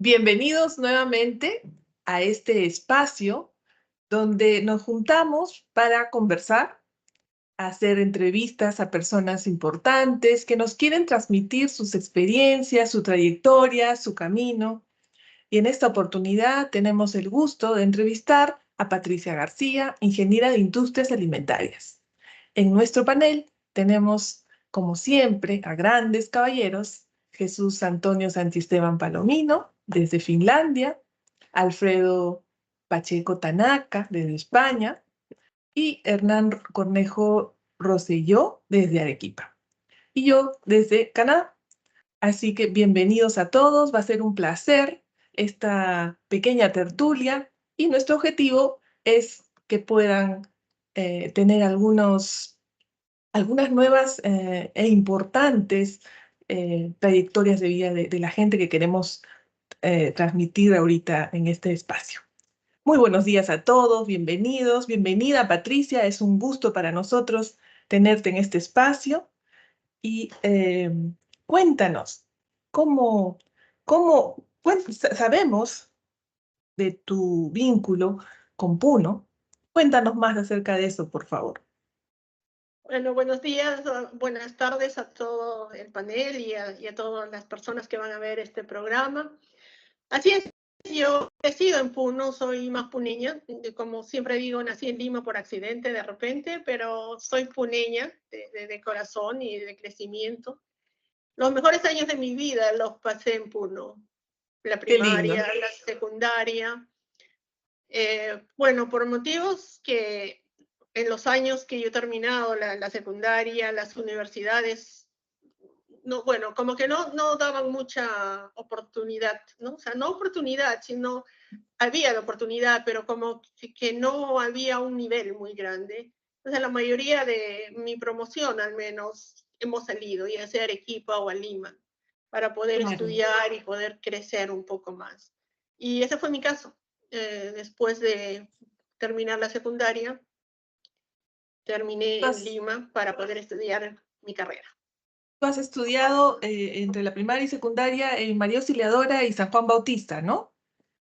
Bienvenidos nuevamente a este espacio donde nos juntamos para conversar, hacer entrevistas a personas importantes que nos quieren transmitir sus experiencias, su trayectoria, su camino. Y en esta oportunidad tenemos el gusto de entrevistar a Patricia García, ingeniera de Industrias Alimentarias. En nuestro panel tenemos, como siempre, a grandes caballeros: Jesús Antonio Santisteban Palomino, desde Finlandia; Alfredo Pacheco Tanaka, desde España; y Hernán Cornejo Rosselló, desde Arequipa. Y yo, desde Canadá. Así que bienvenidos a todos, va a ser un placer esta pequeña tertulia, y nuestro objetivo es que puedan tener algunas nuevas e importantes trayectorias de vida de la gente que queremos transmitir ahorita en este espacio. Muy buenos días a todos, bienvenidos, bienvenida Patricia, es un gusto para nosotros tenerte en este espacio. Y cuéntanos, ¿cómo, sabemos de tu vínculo con Puno? Cuéntanos más acerca de eso, por favor. Bueno, buenos días, buenas tardes a todo el panel y a todas las personas que van a ver este programa. Así es, yo he sido en Puno, soy más puneña, como siempre digo, nací en Lima por accidente de repente, pero soy puneña de corazón y de crecimiento. Los mejores años de mi vida los pasé en Puno, la Qué lindo. primaria, la secundaria. Bueno, por motivos que en los años que yo he terminado la secundaria, las universidades, no, bueno, como que no daban mucha oportunidad, ¿no? O sea, no oportunidad, sino había la oportunidad, pero como que no había un nivel muy grande. Entonces, la mayoría de mi promoción, al menos, hemos salido, ya sea a Arequipa o a Lima, para poder Claro. estudiar y poder crecer un poco más. Y ese fue mi caso. Después de terminar la secundaria, terminé en Has- Lima para poder estudiar mi carrera. Tú has estudiado entre la primaria y secundaria en María Auxiliadora y San Juan Bautista, ¿no?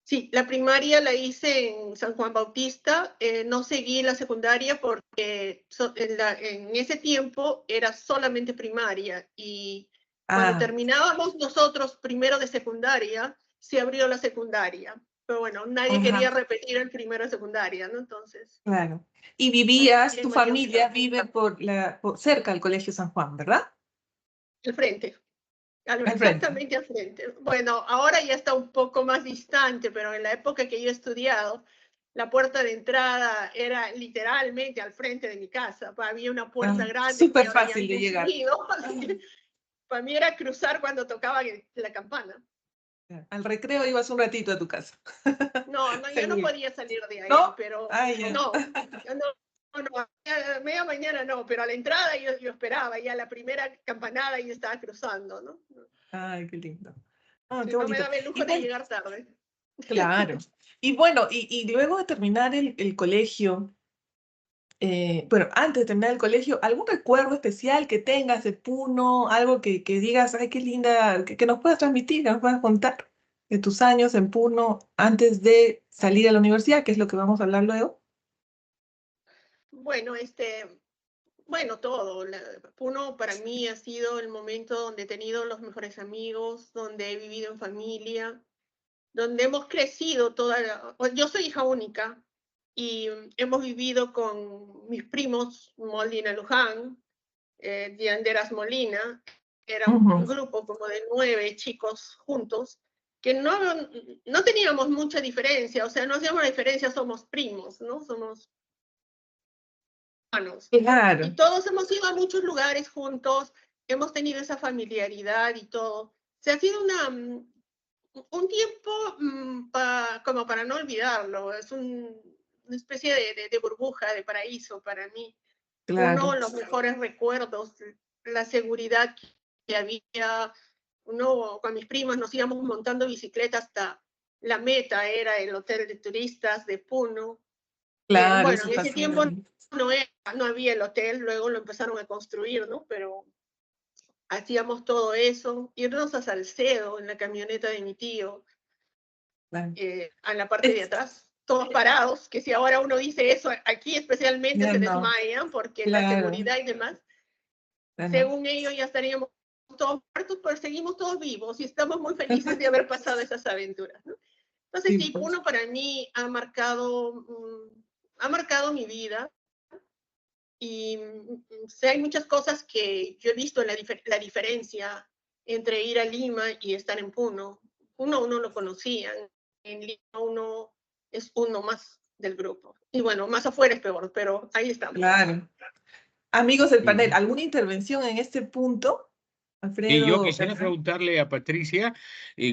Sí, la primaria la hice en San Juan Bautista, no seguí la secundaria porque en ese tiempo era solamente primaria y cuando Ah, terminábamos nosotros primero de secundaria, se abrió la secundaria. Pero bueno, nadie ajá, quería repetir el primero de secundaria, ¿no? Entonces, claro. Y aquí vivías, tu en María familia Auxiliadora, vive cerca al Colegio San Juan, ¿verdad? al frente, Al frente. exactamente al frente. Bueno, ahora ya está un poco más distante, pero en la época que yo he estudiado, la puerta de entrada era literalmente al frente de mi casa. Había una puerta Ah, grande que súper ahora ya fácil han de llegar. construido. Ah, Así que para mí era cruzar cuando tocaba la campana. al recreo ibas un ratito a tu casa. No, no, yo no Seguro. podía salir de ahí, ¿No? pero Ay, ya. no, yo no, a media mañana no, pero a la entrada yo esperaba, ya la primera campanada y estaba cruzando, ¿no? Ay, qué lindo. Ah, Si qué no me bonito. daba el Y lujo de bueno, llegar tarde. claro. Y bueno, y luego de terminar el colegio, bueno, antes de terminar el colegio, ¿algún recuerdo especial que tengas de Puno? Algo que digas, ay, qué linda, que nos puedas transmitir, que nos puedas contar de tus años en Puno antes de salir a la universidad, que es lo que vamos a hablar luego. Bueno, bueno, todo. Puno para mí ha sido el momento donde he tenido los mejores amigos, donde he vivido en familia, donde hemos crecido yo soy hija única y hemos vivido con mis primos, Molina Luján, Dianderas Molina, era un Ujú. grupo como de 9 chicos juntos, que no teníamos mucha diferencia, o sea, no hacíamos la diferencia, somos primos, ¿no? Somos hermanos. Y Claro. todos hemos ido a muchos lugares juntos, hemos tenido esa familiaridad y todo. Se ha sido un tiempo como para no olvidarlo, es una especie de burbuja, de paraíso para mí. Uno, Claro. los mejores recuerdos, la seguridad que había, uno con mis primos nos íbamos montando bicicleta hasta la meta, era el hotel de turistas de Puno. Claro, Bueno, eso en ese pasa en tiempo el... no había el hotel, luego lo empezaron a construir, ¿no? Pero hacíamos todo eso, irnos a Salcedo en la camioneta de mi tío, Claro. a la parte de atrás, todos parados, que si ahora uno dice eso, aquí especialmente Ya se no, desmayan porque la claro, seguridad y demás, claro. según ellos ya estaríamos todos muertos, pero seguimos todos vivos y estamos muy felices de haber pasado esas aventuras, ¿no? Entonces, Sí, sí, pues, Puno para mí ha marcado mi vida y hay muchas cosas que yo he visto la diferencia entre ir a Lima y estar en Puno. Puno uno lo conocía, en Lima uno es uno más del grupo. Y bueno, más afuera es peor, pero ahí estamos. claro. Amigos del panel, Ujú. ¿alguna intervención en este punto? Y yo Alfredo, quisiera Bernal. preguntarle a Patricia,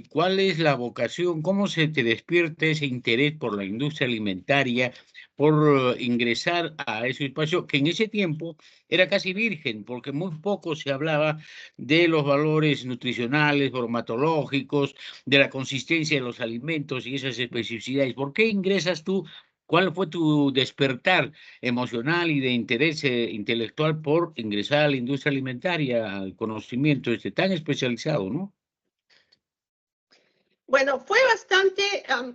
¿cuál es la vocación? ¿Cómo se te despierta ese interés por la industria alimentaria, por ingresar a ese espacio que en ese tiempo era casi virgen, porque muy poco se hablaba de los valores nutricionales, bromatológicos, de la consistencia de los alimentos y esas especificidades? ¿Por qué ingresas tú? ¿Cuál fue tu despertar emocional y de interés intelectual por ingresar a la industria alimentaria, al conocimiento tan especializado, ¿no? Bueno, fue bastante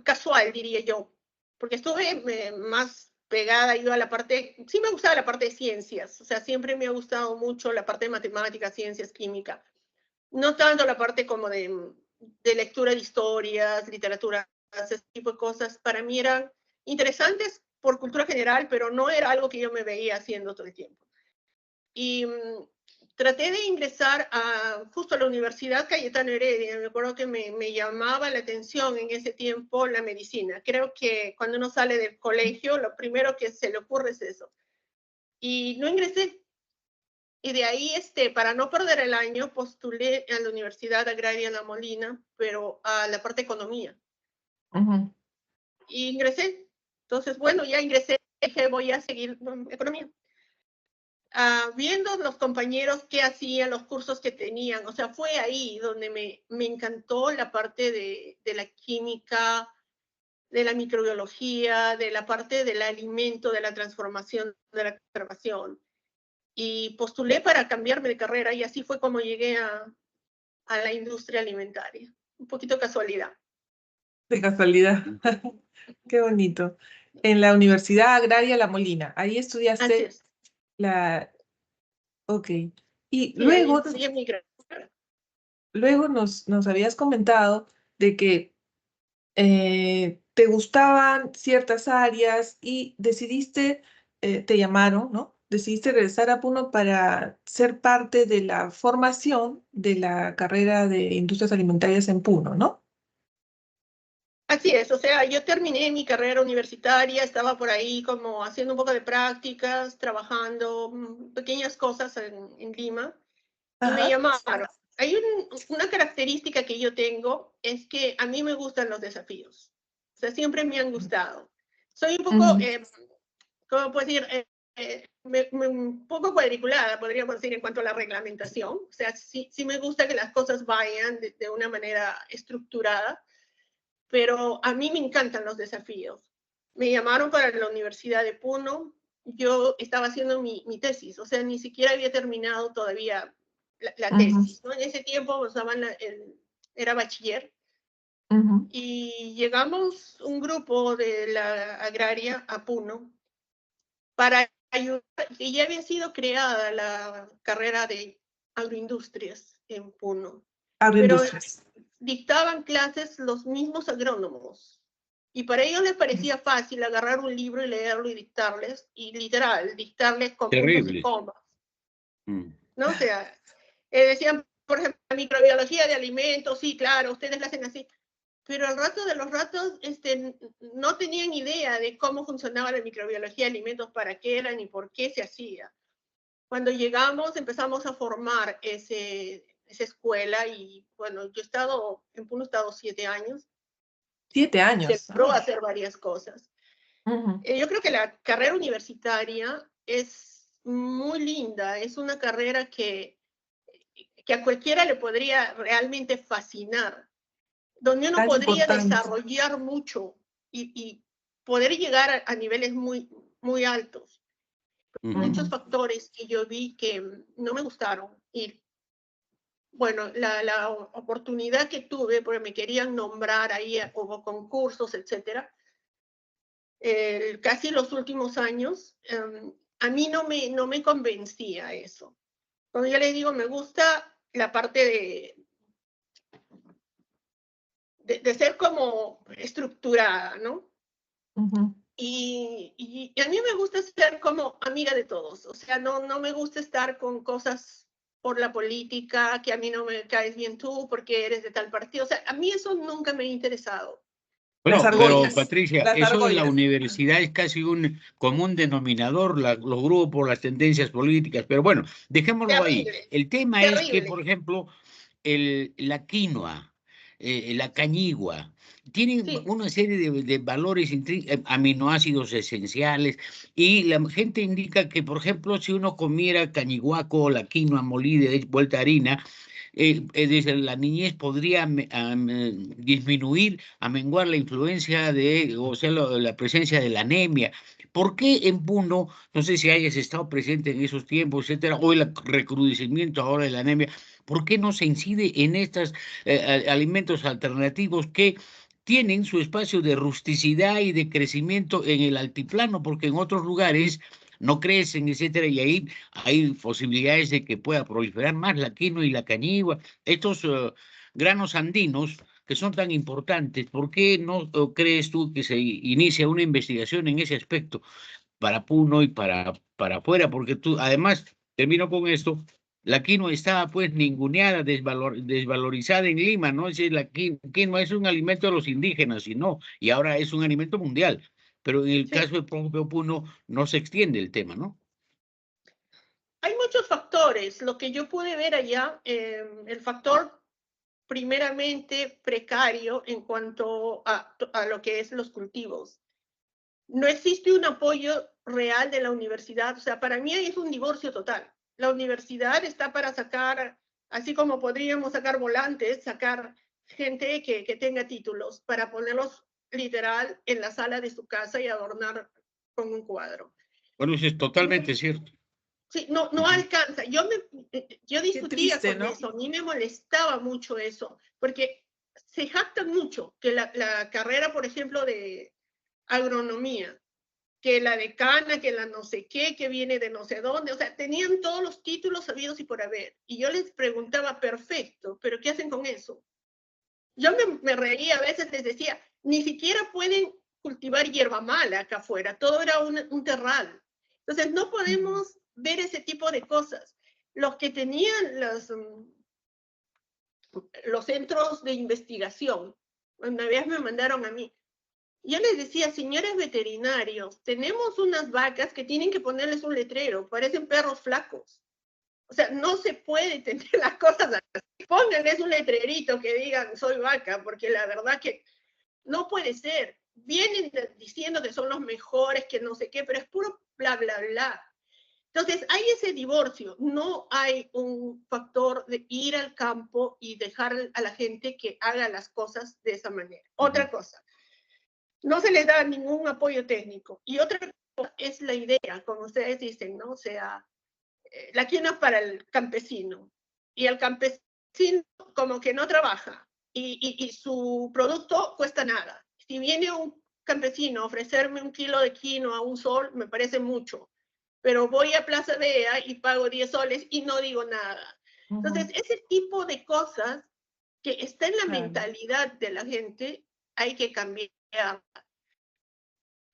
casual, diría yo, porque estuve más pegada yo a la parte, sí me gustaba la parte de ciencias, o sea, siempre me ha gustado mucho la parte de matemáticas, ciencias, química, no tanto la parte como de lectura de historias, literatura, ese tipo de cosas, para mí eran interesantes por cultura general, pero no era algo que yo me veía haciendo todo el tiempo. Y traté de ingresar justo a la Universidad Cayetano Heredia. Me acuerdo que me llamaba la atención en ese tiempo la medicina. Creo que cuando uno sale del colegio, lo primero que se le ocurre es eso. Y no ingresé. Y de ahí, para no perder el año, postulé a la Universidad Agraria La Molina, pero a la parte de economía. Ujú. Y ingresé. Entonces, bueno, ya ingresé, dije, voy a seguir economía. Viendo los compañeros que hacían, los cursos que tenían, o sea, fue ahí donde me encantó la parte de la química, de la microbiología, de la parte del alimento, de la transformación, de la conservación. Y postulé para cambiarme de carrera y así fue como llegué a la industria alimentaria. Un poquito casualidad. De casualidad. Qué bonito. En la Universidad Agraria La Molina, ahí Así estudiaste es. la... Ok. Y Sí, ahí luego, estudié mi carrera. luego nos habías comentado de que te gustaban ciertas áreas y decidiste, te llamaron, ¿no? Decidiste regresar a Puno para ser parte de la formación de la carrera de Industrias Alimentarias en Puno, ¿no? Así es, o sea, yo terminé mi carrera universitaria, estaba por ahí como haciendo un poco de prácticas, trabajando pequeñas cosas en Lima y me Ajá. llamaron. Hay una característica que yo tengo, es que a mí me gustan los desafíos, o sea, siempre me han gustado. Soy un poco, Ujú. ¿cómo puedo decir? Un poco cuadriculada, podríamos decir, en cuanto a la reglamentación. O sea, sí me gusta que las cosas vayan de una manera estructurada, pero a mí me encantan los desafíos. Me llamaron para la Universidad de Puno, yo estaba haciendo mi tesis, o sea, ni siquiera había terminado todavía la Ujú. tesis, ¿no? En ese tiempo usaban era bachiller, Ujú. y llegamos un grupo de la agraria a Puno para ayudar, que ya había sido creada la carrera de agroindustrias en Puno, pero Agroindustrias. dictaban clases los mismos agrónomos. Y para ellos les parecía fácil agarrar un libro y leerlo y dictarles, y literal, dictarles con puntos y Terrible. comas, Mm. ¿no? O sea, decían, por ejemplo, la microbiología de alimentos, sí, claro, ustedes la hacen así, pero al rato de los ratos no tenían idea de cómo funcionaba la microbiología de alimentos, para qué era ni por qué se hacía. Cuando llegamos empezamos a formar esa escuela y bueno, yo he estado en Puno, he estado 7 años, 7 años. se logró Ah. hacer varias cosas. Ujú. Yo creo que la carrera universitaria es muy linda, es una carrera que a cualquiera le podría realmente fascinar, donde uno Tan podría importante. desarrollar mucho y poder llegar a niveles muy, muy altos. Ujú. Muchos Ujú. factores que yo vi que no me gustaron, y bueno, la oportunidad que tuve, porque me querían nombrar ahí, hubo concursos, etcétera, casi los últimos años, a mí no me convencía eso. Cuando yo les digo, me gusta la parte de ser como estructurada, ¿no? Ujú. Y a mí me gusta ser como amiga de todos, o sea, no me gusta estar con cosas por la política, que a mí no me caes bien tú porque eres de tal partido, o sea, a mí eso nunca me ha interesado. Las Bueno, pero argollas, Patricia, las eso en la argollas. universidad es casi un común denominador, los grupos, las tendencias políticas, pero bueno, dejémoslo ahí. Terrible, El tema es que, terrible. por ejemplo, la quinoa, la cañigua, tienen Sí, una serie de valores, aminoácidos esenciales, y la gente indica que, por ejemplo, si uno comiera cañiguaco o la quinoa molida y vuelta a harina, desde la niñez podría disminuir, amenguar la influencia o sea, la presencia de la anemia. ¿Por qué en Puno, no sé si hayas estado presente en esos tiempos, etcétera, o el recrudecimiento ahora de la anemia, por qué no se incide en estos alimentos alternativos que tienen su espacio de rusticidad y de crecimiento en el altiplano, porque en otros lugares no crecen, etcétera, y ahí hay posibilidades de que pueda proliferar más la quinoa y la cañigua, estos granos andinos que son tan importantes. ¿Por qué no crees tú que se inicia una investigación en ese aspecto para Puno y para afuera? Porque tú, además, termino con esto, la quinoa estaba pues ninguneada, desvalorizada en Lima, ¿no? Es decir, la quinoa es un alimento de los indígenas y ahora es un alimento mundial. Pero en el sí. caso de propio Puno no se extiende el tema, ¿no? Hay muchos factores. Lo que yo pude ver allá, el factor primeramente precario en cuanto a lo que es los cultivos. No existe un apoyo real de la universidad, o sea, para mí es un divorcio total. La universidad está para sacar, así como podríamos sacar volantes, sacar gente que tenga títulos para ponerlos literal en la sala de su casa y adornar con un cuadro. Bueno, eso es totalmente cierto. Sí, no Ujú. alcanza. Yo Qué discutía triste, con ¿no? eso, a mí me molestaba mucho eso, porque se jactan mucho que la carrera, por ejemplo, de agronomía, que la decana, que la no sé qué, que viene de no sé dónde, o sea, tenían todos los títulos sabidos y por haber. Y yo les preguntaba, perfecto, pero ¿qué hacen con eso? Yo me reía, a veces les decía, ni siquiera pueden cultivar hierba mala acá afuera, todo era un terral. Entonces, no podemos ver ese tipo de cosas. Los que tenían los centros de investigación, una vez me mandaron a mí, yo les decía, señores veterinarios, tenemos unas vacas que tienen que ponerles un letrero, parecen perros flacos. O sea, no se puede tener las cosas así. Pónganles un letrerito que digan, soy vaca, porque la verdad que no puede ser. Vienen diciendo que son los mejores, que no sé qué, pero es puro bla, bla, bla. Entonces, hay ese divorcio. No hay un factor de ir al campo y dejar a la gente que haga las cosas de esa manera. Ujú. Otra cosa, no se les da ningún apoyo técnico. Y otra cosa es la idea, como ustedes dicen, ¿no? O sea, la quinoa para el campesino. Y el campesino como que no trabaja y su producto cuesta nada. Si viene un campesino a ofrecerme un kilo de quinoa a un sol, me parece mucho. Pero voy a Plaza Vea y pago 10 soles y no digo nada. Ujú. Entonces, ese tipo de cosas que está en la Claro. mentalidad de la gente, hay que cambiar.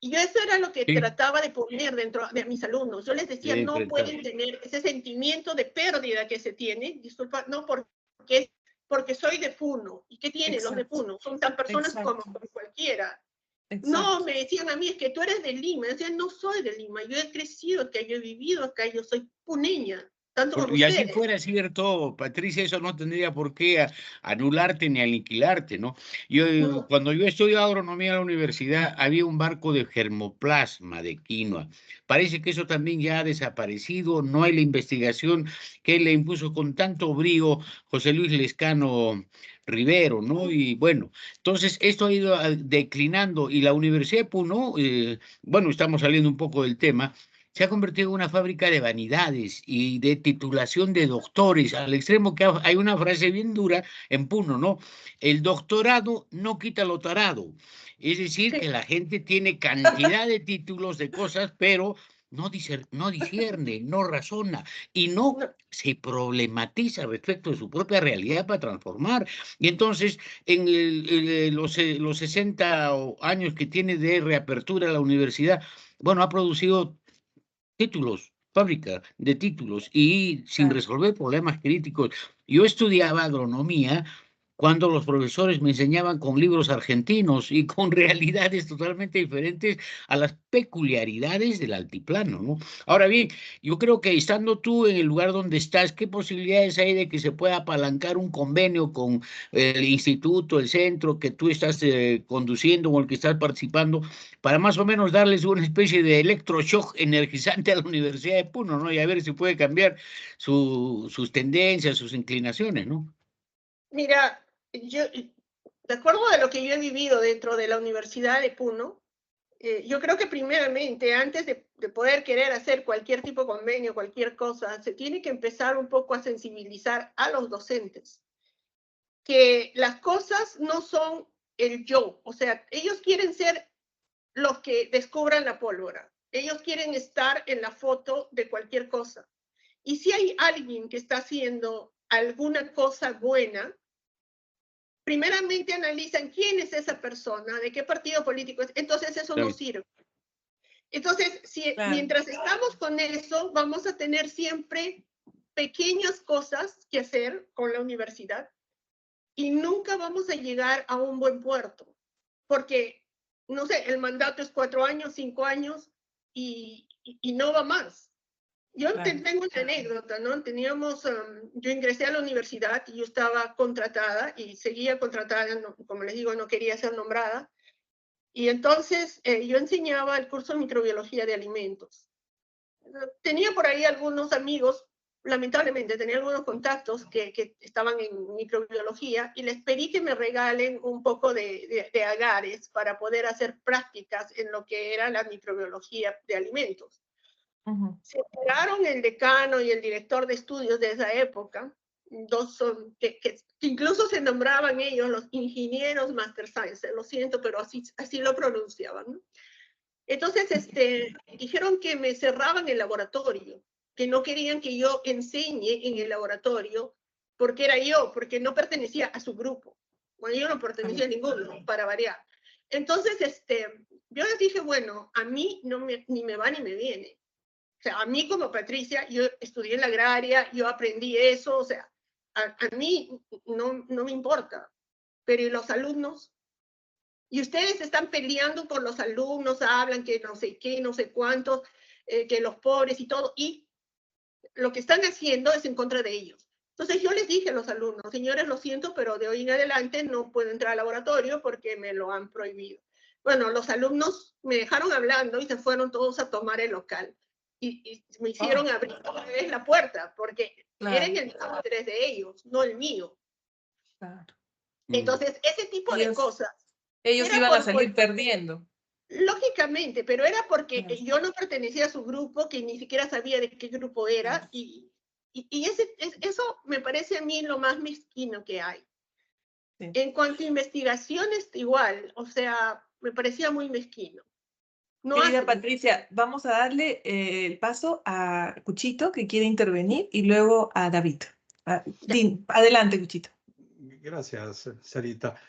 Y yo eso era lo que Sí, trataba de poner dentro de mis alumnos. Yo les decía, de no enfrentar. pueden tener ese sentimiento de pérdida que se tiene, disculpa, no porque soy de Puno. ¿Y qué tienen los de Exacto, Puno? Son tan personas como exacto, cualquiera. No, exacto. me decían a mí, es que tú eres de Lima. Yo decía, no soy de Lima, yo he crecido acá, yo he vivido acá, yo soy puneña, tanto como Y así ustedes. fuera cierto, Patricia, eso no tendría por qué anularte ni aniquilarte, ¿no? Yo, No, cuando yo estudiaba agronomía en la universidad, había un barco de germoplasma de quinoa. Parece que eso también ya ha desaparecido, no hay la investigación que le impuso con tanto brío José Luis Lescano Rivero, ¿no? Y bueno, entonces esto ha ido declinando y la Universidad de Puno, bueno, estamos saliendo un poco del tema, se ha convertido en una fábrica de vanidades y de titulación de doctores, al extremo que hay una frase bien dura en Puno, ¿no? El doctorado no quita lo tarado. Es decir, Sí, que la gente tiene cantidad de títulos de cosas, pero no discierne, no razona y no no, se problematiza respecto de su propia realidad para transformar. Y entonces, los 60 años que tiene de reapertura la universidad, bueno, ha producido títulos, fábrica de títulos y sin Claro. resolver problemas críticos. Yo estudiaba agronomía cuando los profesores me enseñaban con libros argentinos y con realidades totalmente diferentes a las peculiaridades del altiplano, ¿no? Ahora bien, yo creo que estando tú en el lugar donde estás, ¿qué posibilidades hay de que se pueda apalancar un convenio con el instituto, el centro que tú estás conduciendo o el que estás participando para más o menos darles una especie de electroshock energizante a la Universidad de Puno, ¿no? Y a ver si puede cambiar sus tendencias, sus inclinaciones, ¿no? mira, yo, de acuerdo a lo que yo he vivido dentro de la Universidad de Puno, yo creo que primeramente, antes de poder querer hacer cualquier tipo de convenio, cualquier cosa, se tiene que empezar un poco a sensibilizar a los docentes, que las cosas no son el yo, o sea, ellos quieren ser los que descubran la pólvora, ellos quieren estar en la foto de cualquier cosa. Y si hay alguien que está haciendo alguna cosa buena, primeramente analizan quién es esa persona, de qué partido político es, entonces eso no Claro, sirve. Entonces, si, Claro. mientras estamos con eso, vamos a tener siempre pequeñas cosas que hacer con la universidad y nunca vamos a llegar a un buen puerto, porque, no sé, el mandato es 4 años, 5 años y no va más. Yo Claro. tengo una anécdota, ¿no? Yo ingresé a la universidad y yo estaba contratada y seguía contratada, no, como les digo, no quería ser nombrada. Y entonces yo enseñaba el curso de microbiología de alimentos. Tenía por ahí algunos amigos, lamentablemente tenía algunos contactos que estaban en microbiología y les pedí que me regalen un poco de agares para poder hacer prácticas en lo que era la microbiología de alimentos. Ujú. Se enteraron el decano y el director de estudios de esa época, que incluso se nombraban ellos los ingenieros Master Science, lo siento, pero así lo pronunciaban, ¿no? Entonces, dijeron que me cerraban el laboratorio, que no querían que yo enseñe en el laboratorio porque era yo, porque no pertenecía a su grupo. Bueno, yo no pertenecía a ninguno, para variar. Entonces, yo les dije, bueno, a mí no ni me va ni me viene. O sea, a mí como Patricia, yo estudié en la agraria, yo aprendí eso, o sea, a mí no me importa. Pero ¿y los alumnos? Y ustedes están peleando por los alumnos, hablan que no sé qué, no sé cuántos, que los pobres y todo, y lo que están haciendo es en contra de ellos. Entonces yo les dije a los alumnos, señores, lo siento, pero de hoy en adelante no puedo entrar al laboratorio porque me lo han prohibido. Bueno, los alumnos me dejaron hablando y se fueron todos a tomar el local. Y me Oh, hicieron abrir otra vez la puerta porque era claro, en el interés de ellos, no el mío. claro. mm, Entonces, ese tipo de Ellos, cosas ellos era iban a por salir perdiendo. lógicamente, pero era porque Claro, yo no pertenecía a su grupo, que ni siquiera sabía de qué grupo era, claro. y eso me parece a mí lo más mezquino que hay. Sí. En cuanto a investigaciones, igual, o sea, me parecía muy mezquino. No Querida hacen. Patricia, vamos a darle el paso a Cuchito, que quiere intervenir, y luego a David. Ya. Adelante, Cuchito. Gracias, Sarita.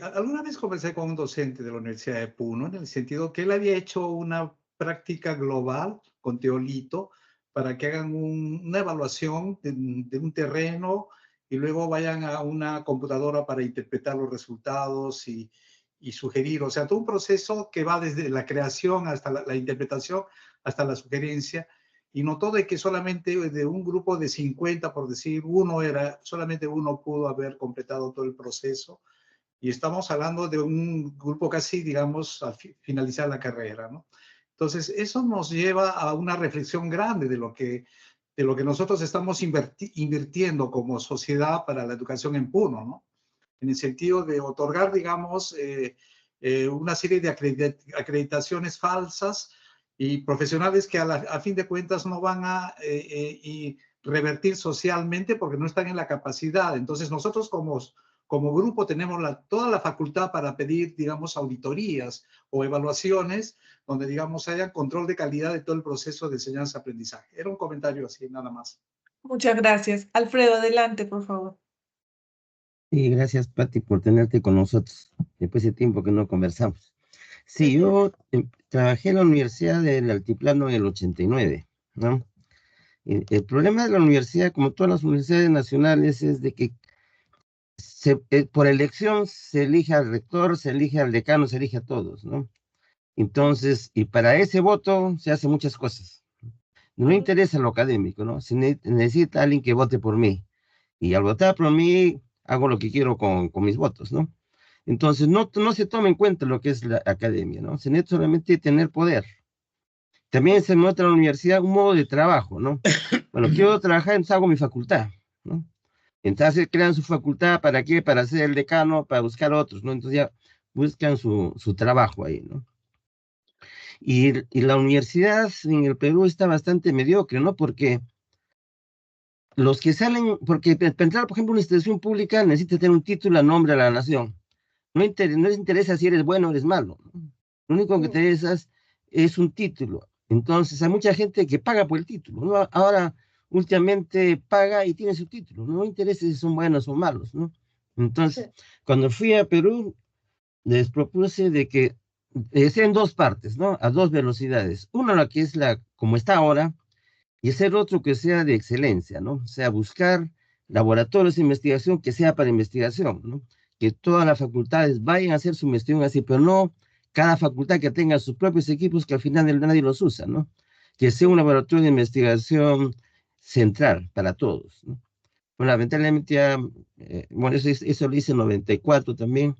Alguna vez conversé con un docente de la Universidad de Puno en el sentido que él había hecho una práctica global con Teolito para que hagan una evaluación de un terreno y luego vayan a una computadora para interpretar los resultados y sugerir. O sea, todo un proceso que va desde la creación hasta la interpretación, hasta la sugerencia. Y notó de que solamente de un grupo de 50, por decir, solamente uno pudo haber completado todo el proceso. Y estamos hablando de un grupo casi, digamos, al finalizar la carrera, ¿no? Entonces, eso nos lleva a una reflexión grande de lo que nosotros estamos invirtiendo como sociedad para la educación en Puno, ¿no? En el sentido de otorgar, digamos, una serie de acreditaciones falsas y profesionales que a fin de cuentas no van a y revertir socialmente porque no están en la capacidad. Entonces nosotros como grupo tenemos toda la facultad para pedir, digamos, auditorías o evaluaciones donde, digamos, haya control de calidad de todo el proceso de enseñanza-aprendizaje. Era un comentario así, nada más. Muchas gracias. Alfredo, adelante, por favor. Sí, gracias, Pati, por tenerte con nosotros después de tiempo que no conversamos. Sí, yo trabajé en la Universidad del Altiplano en el 89, ¿no? El problema de la universidad, como todas las universidades nacionales, es de que por elección se elige al rector, se elige al decano, se elige a todos, ¿no? Entonces, y para ese voto se hacen muchas cosas. No interesa lo académico, ¿no? Se necesita alguien que vote por mí. Y al votar por mí, hago lo que quiero con mis votos, ¿no? Entonces, no se toma en cuenta lo que es la academia, ¿no? Se necesita solamente tener poder. También se nota en la universidad un modo de trabajo, ¿no? Bueno, quiero trabajar, entonces hago mi facultad, ¿no? Entonces crean su facultad, ¿para qué? Para ser el decano, para buscar otros, ¿no? Entonces ya buscan su trabajo ahí, ¿no? Y la universidad en el Perú está bastante mediocre, ¿no? Porque los que salen, porque para entrar, por ejemplo, a una institución pública necesita tener un título a nombre de la nación. No les interesa si eres bueno o eres malo, ¿no? Lo único que te interesa es un título. Entonces hay mucha gente que paga por el título, ¿no? Ahora, últimamente paga y tiene su título. No interesa si son buenos o malos, ¿no? Entonces, cuando fui a Perú, les propuse de que sea en dos partes, ¿no? A dos velocidades. Una, la que es como está ahora, y hacer otro que sea de excelencia, ¿no? O sea, buscar laboratorios de investigación que sea para investigación, ¿no? Que todas las facultades vayan a hacer su investigación así, pero no cada facultad que tenga sus propios equipos que al final nadie los usa, ¿no? Que sea un laboratorio de investigación central para todos, ¿no? Bueno, lamentablemente ya, bueno, eso lo hice en 94 también,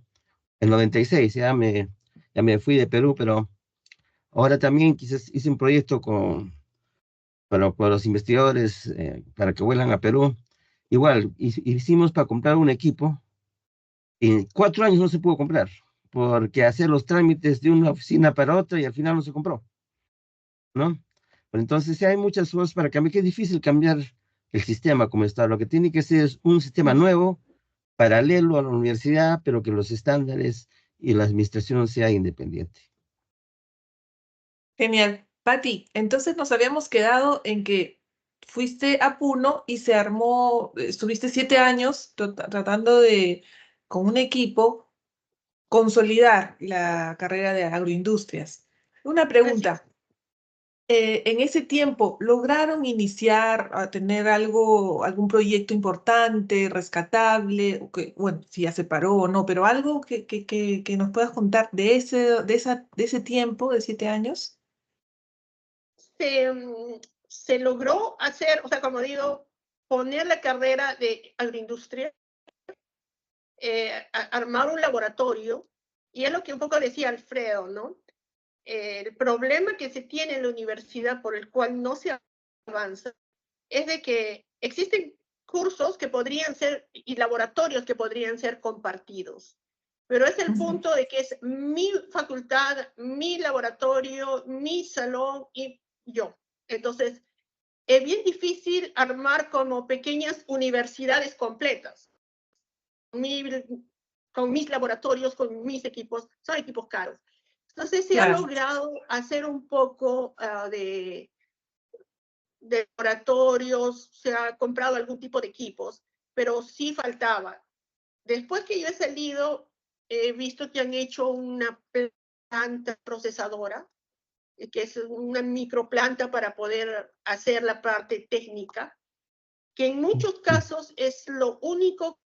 en 96 ya me fui de Perú, pero ahora también quizás hice un proyecto con los investigadores para que vuelan a Perú. Igual, hicimos para comprar un equipo. En 4 años no se pudo comprar, porque hacer los trámites de una oficina para otra y al final no se compró, ¿no? Pero entonces sí hay muchas cosas para cambiar, que es difícil cambiar el sistema como está. Lo que tiene que ser es un sistema nuevo, paralelo a la universidad, pero que los estándares y la administración sea independiente. Genial. Pati, entonces nos habíamos quedado en que fuiste a Puno y se armó, estuviste 7 años tratando de, con un equipo, consolidar la carrera de agroindustrias. Una pregunta. En ese tiempo, ¿lograron iniciar a tener algún proyecto importante, rescatable? Bueno, si ya se paró o no, pero algo que nos puedas contar de ese tiempo, de 7 años. Se logró hacer, o sea, como digo, poner la carrera de agroindustria, armar un laboratorio, y es lo que un poco decía Alfredo, ¿no? El problema que se tiene en la universidad por el cual no se avanza es de que existen cursos que podrían ser y laboratorios que podrían ser compartidos, pero es el punto de que es mi facultad, mi laboratorio, mi salón y yo. Entonces, es bien difícil armar como pequeñas universidades completas. Con mis laboratorios, con mis equipos, son equipos caros. Entonces se ha logrado hacer un poco de laboratorios, se ha comprado algún tipo de equipos, pero sí faltaba. Después que yo he salido, he visto que han hecho una planta procesadora, que es una microplanta para poder hacer la parte técnica, que en muchos casos es lo único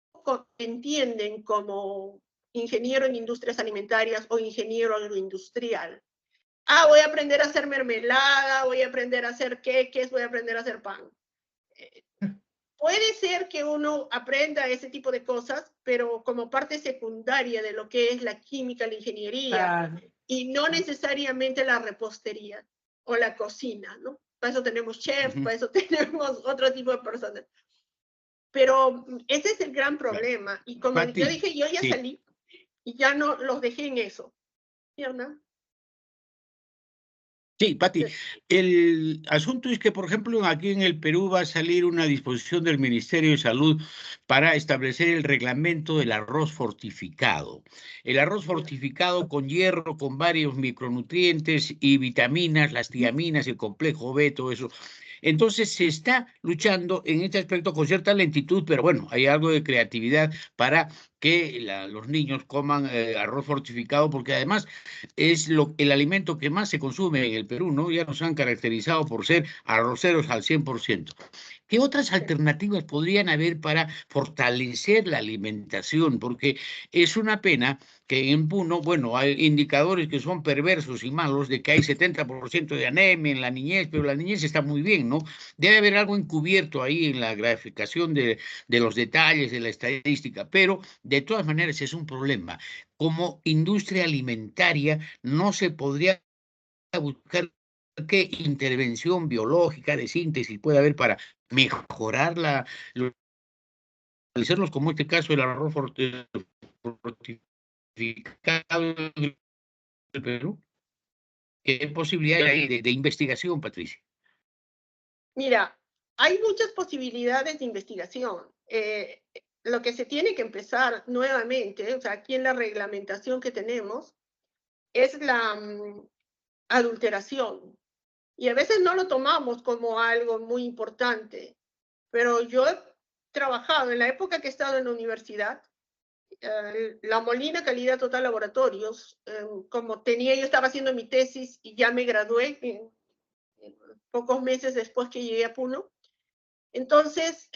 que entienden como ingeniero en industrias alimentarias o ingeniero agroindustrial. Voy a aprender a hacer mermelada, voy a aprender a hacer queques, voy a aprender a hacer pan. Puede ser que uno aprenda ese tipo de cosas, pero como parte secundaria de lo que es la química, la ingeniería, y no necesariamente la repostería o la cocina, ¿no? Para eso tenemos chefs, para eso tenemos otro tipo de personas. Pero ese es el gran problema. Y como Pati, yo dije, yo ya salí y ya no los dejé en eso. ¿Sí o no? Sí, Pati, el asunto es que, por ejemplo, aquí en el Perú va a salir una disposición del Ministerio de Salud para establecer el reglamento del arroz fortificado. El arroz fortificado con hierro, con varios micronutrientes y vitaminas, las tiaminas, el complejo B, todo eso. Entonces se está luchando en este aspecto con cierta lentitud, pero bueno, hay algo de creatividad para que los niños coman arroz fortificado, porque además es el alimento que más se consume en el Perú, ¿no? Ya nos han caracterizado por ser arroceros al 100%. ¿Qué otras alternativas podrían haber para fortalecer la alimentación? Porque es una pena que en Puno, bueno, hay indicadores que son perversos y malos de que hay 70% de anemia en la niñez, pero la niñez está muy bien, ¿no? Debe haber algo encubierto ahí en la graficación de los detalles, de la estadística, pero de todas maneras es un problema. Como industria alimentaria no se podría buscar qué intervención biológica de síntesis puede haber para mejorar los realizarlos, como este caso el arroz fortificado del Perú. ¿Qué posibilidad hay de investigación, Patricia? Mira, hay muchas posibilidades de investigación. Lo que se tiene que empezar nuevamente, o sea, aquí en la reglamentación que tenemos, es la adulteración. Y a veces no lo tomamos como algo muy importante, pero yo he trabajado en la época que he estado en la universidad, la Molina Calidad Total Laboratorios, como yo estaba haciendo mi tesis y ya me gradué en pocos meses después que llegué a Puno. Entonces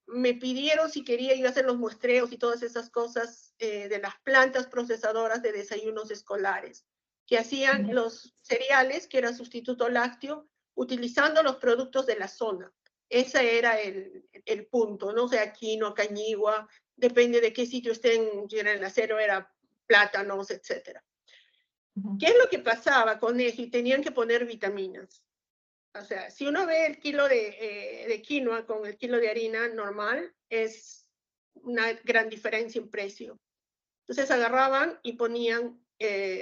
me pidieron si quería yo hacer los muestreos y todas esas cosas de las plantas procesadoras de desayunos escolares, que hacían los cereales, que era sustituto lácteo, utilizando los productos de la zona. Ese era el punto, ¿no? O sea, quinoa, cañigua, depende de qué sitio estén, si era el acero, era plátanos, etc. ¿Qué es lo que pasaba con eso? Y tenían que poner vitaminas. O sea, si uno ve el kilo de quinoa con el kilo de harina normal, es una gran diferencia en precio. Entonces agarraban y ponían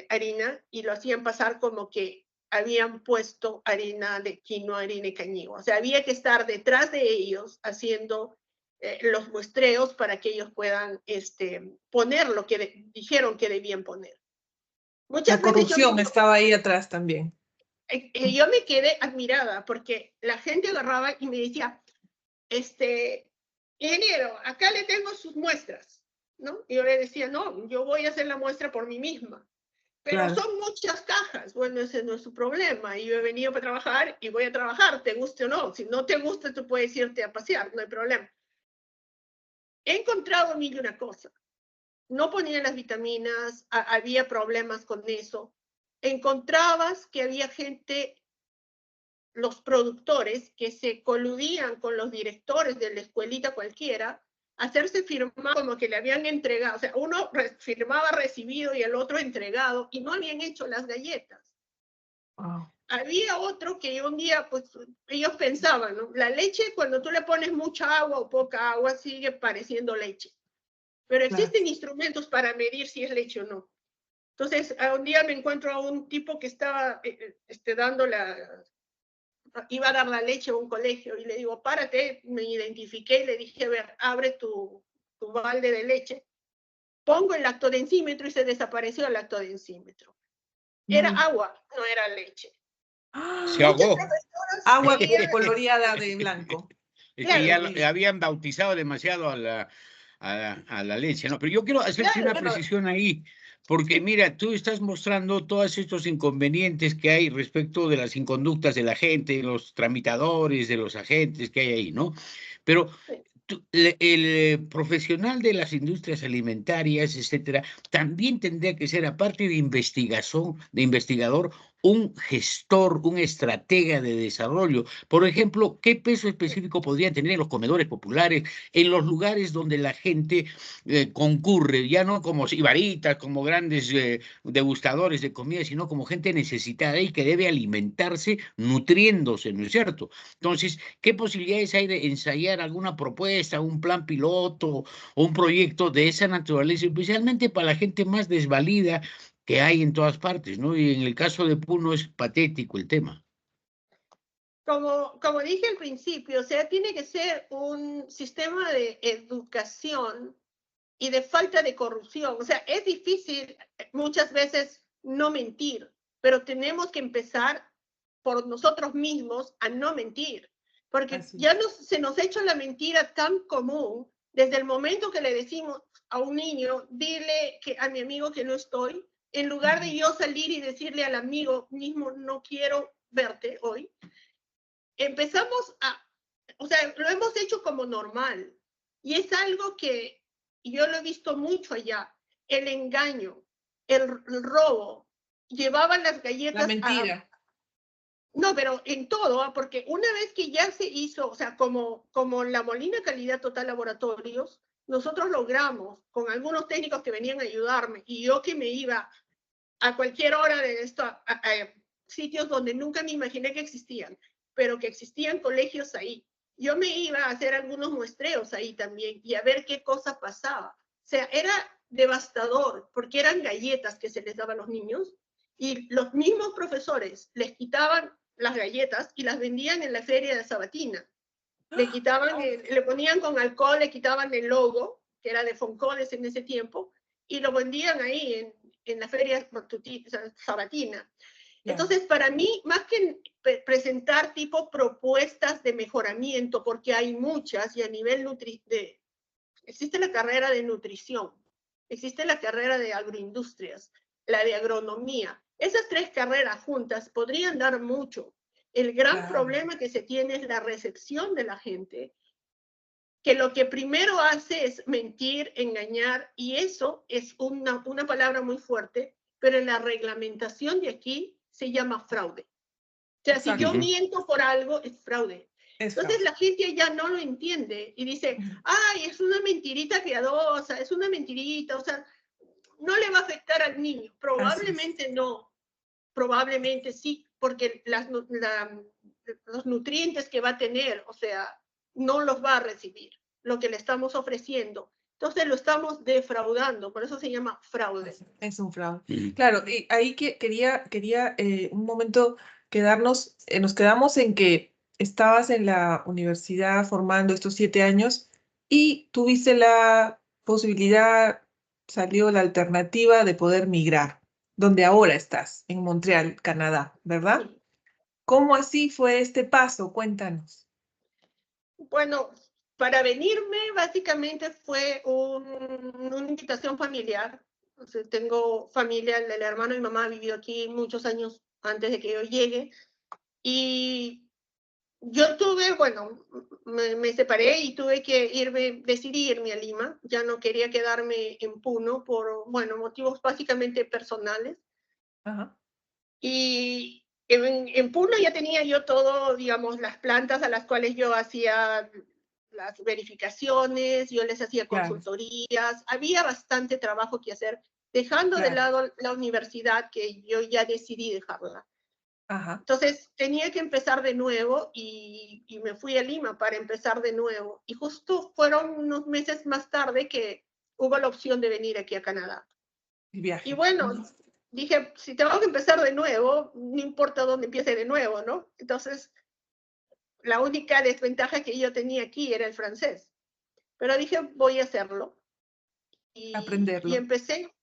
harina y lo hacían pasar como que habían puesto harina de quinoa, harina y cañigua. O sea, había que estar detrás de ellos haciendo los muestreos para que ellos puedan poner lo que dijeron que debían poner. La corrupción estaba ahí atrás también. Yo me quedé admirada porque la gente agarraba y me decía, ingeniero, acá le tengo sus muestras, ¿no? Y yo le decía, no, yo voy a hacer la muestra por mí misma. Pero claro, son muchas cajas. Bueno, ese no es su problema. Y yo he venido para trabajar y voy a trabajar, te guste o no. Si no te gusta, tú puedes irte a pasear, no hay problema. He encontrado mil y una cosa. No ponían las vitaminas, había problemas con eso. Encontrabas que había gente, los productores, que se coludían con los directores de la escuelita cualquiera, hacerse firmar como que le habían entregado, o sea, uno firmaba recibido y el otro entregado, y no habían hecho las galletas. Wow. Había otro que un día, pues, ellos pensaban, ¿no? La leche, cuando tú le pones mucha agua o poca agua, sigue pareciendo leche. Pero existen instrumentos para medir si es leche o no. Entonces, un día me encuentro a un tipo que estaba dando iba a dar la leche a un colegio y le digo, párate, me identifiqué y le dije, a ver, abre tu balde de leche, pongo el lactodensímetro y se desapareció el lactodensímetro. Era agua, no era leche. Se ahogó. Agua coloreada de blanco. Es que ya habían bautizado demasiado a la leche, ¿no? Pero yo quiero hacerte una precisión ahí, porque mira, tú estás mostrando todos estos inconvenientes que hay respecto de las inconductas de la gente, de los tramitadores, de los agentes que hay ahí, ¿no? Pero el profesional de las industrias alimentarias, etcétera, también tendría que ser, aparte de investigador, un gestor, un estratega de desarrollo. Por ejemplo, ¿qué peso específico podría tener en los comedores populares, en los lugares donde la gente concurre, ya no como sibaritas, como grandes degustadores de comida, sino como gente necesitada y que debe alimentarse nutriéndose, ¿no es cierto? Entonces, ¿qué posibilidades hay de ensayar alguna propuesta, un plan piloto o un proyecto de esa naturaleza, especialmente para la gente más desvalida, que hay en todas partes, ¿no? Y en el caso de Puno es patético el tema. Como dije al principio, o sea, tiene que ser un sistema de educación y de falta de corrupción. O sea, es difícil muchas veces no mentir, pero tenemos que empezar por nosotros mismos a no mentir, porque Así ya es. se nos ha hecho la mentira tan común desde el momento que le decimos a un niño, dile que a mi amigo que no estoy, en lugar de yo salir y decirle al amigo mismo, no quiero verte hoy, empezamos o sea, lo hemos hecho como normal. Y es algo que yo lo he visto mucho allá, el engaño, el robo. Llevaban las La galletas mentira. No, pero en todo, porque una vez que ya se hizo, o sea, como la Molina Calidad Total Laboratorios, nosotros logramos, con algunos técnicos que venían a ayudarme, y yo que me iba a cualquier hora de esto, a sitios donde nunca me imaginé que existían, pero que existían colegios ahí. Yo me iba a hacer algunos muestreos ahí también y a ver qué cosa pasaba. O sea, era devastador porque eran galletas que se les daba a los niños y los mismos profesores les quitaban las galletas y las vendían en la feria de Sabatina. Le quitaban, le ponían con alcohol, le quitaban el logo, que era de Foncones en ese tiempo, y lo vendían ahí en la feria Sabatina. Entonces, para mí, más que presentar tipo propuestas de mejoramiento, porque hay muchas, y a nivel existe la carrera de nutrición, existe la carrera de agroindustrias, la de agronomía. Esas tres carreras juntas podrían dar mucho. El gran problema que se tiene es la recepción de la gente, que lo que primero hace es mentir, engañar, y eso es una palabra muy fuerte, pero en la reglamentación de aquí se llama fraude. O sea, si yo miento por algo, es fraude. Entonces la gente ya no lo entiende y dice, ay, es una mentirita piadosa, es una mentirita, o sea, no le va a afectar al niño. Probablemente no, probablemente sí, porque los nutrientes que va a tener, o sea, no los va a recibir, lo que le estamos ofreciendo. Entonces lo estamos defraudando, por eso se llama fraude. Es un fraude. Claro, y ahí quería un momento nos quedamos en que estabas en la universidad formando estos 7 años y tuviste la posibilidad, salió la alternativa de poder migrar, donde ahora estás, en Montreal, Canadá, ¿verdad? Sí. ¿Cómo así fue este paso? Cuéntanos. Bueno, para venirme básicamente fue una invitación familiar. O sea, tengo familia, el hermano de mi mamá vivió aquí muchos años antes de que yo llegue. Y yo bueno, me separé y tuve que decidí irme a Lima. Ya no quería quedarme en Puno por, bueno, motivos básicamente personales. Ajá. Y en Puno ya tenía yo todo, digamos, las plantas a las cuales yo hacía las verificaciones, yo les hacía consultorías, había bastante trabajo que hacer, dejando de lado la universidad que yo ya decidí dejarla. Ajá. Entonces tenía que empezar de nuevo y me fui a Lima para empezar de nuevo. Y justo fueron unos meses más tarde que hubo la opción de venir aquí a Canadá. El viaje. Y bueno, dije, si tengo que empezar de nuevo, no importa dónde empiece de nuevo, ¿no? Entonces, la única desventaja que yo tenía aquí era el francés. Pero dije, voy a hacerlo. Y Aprenderlo. empecé,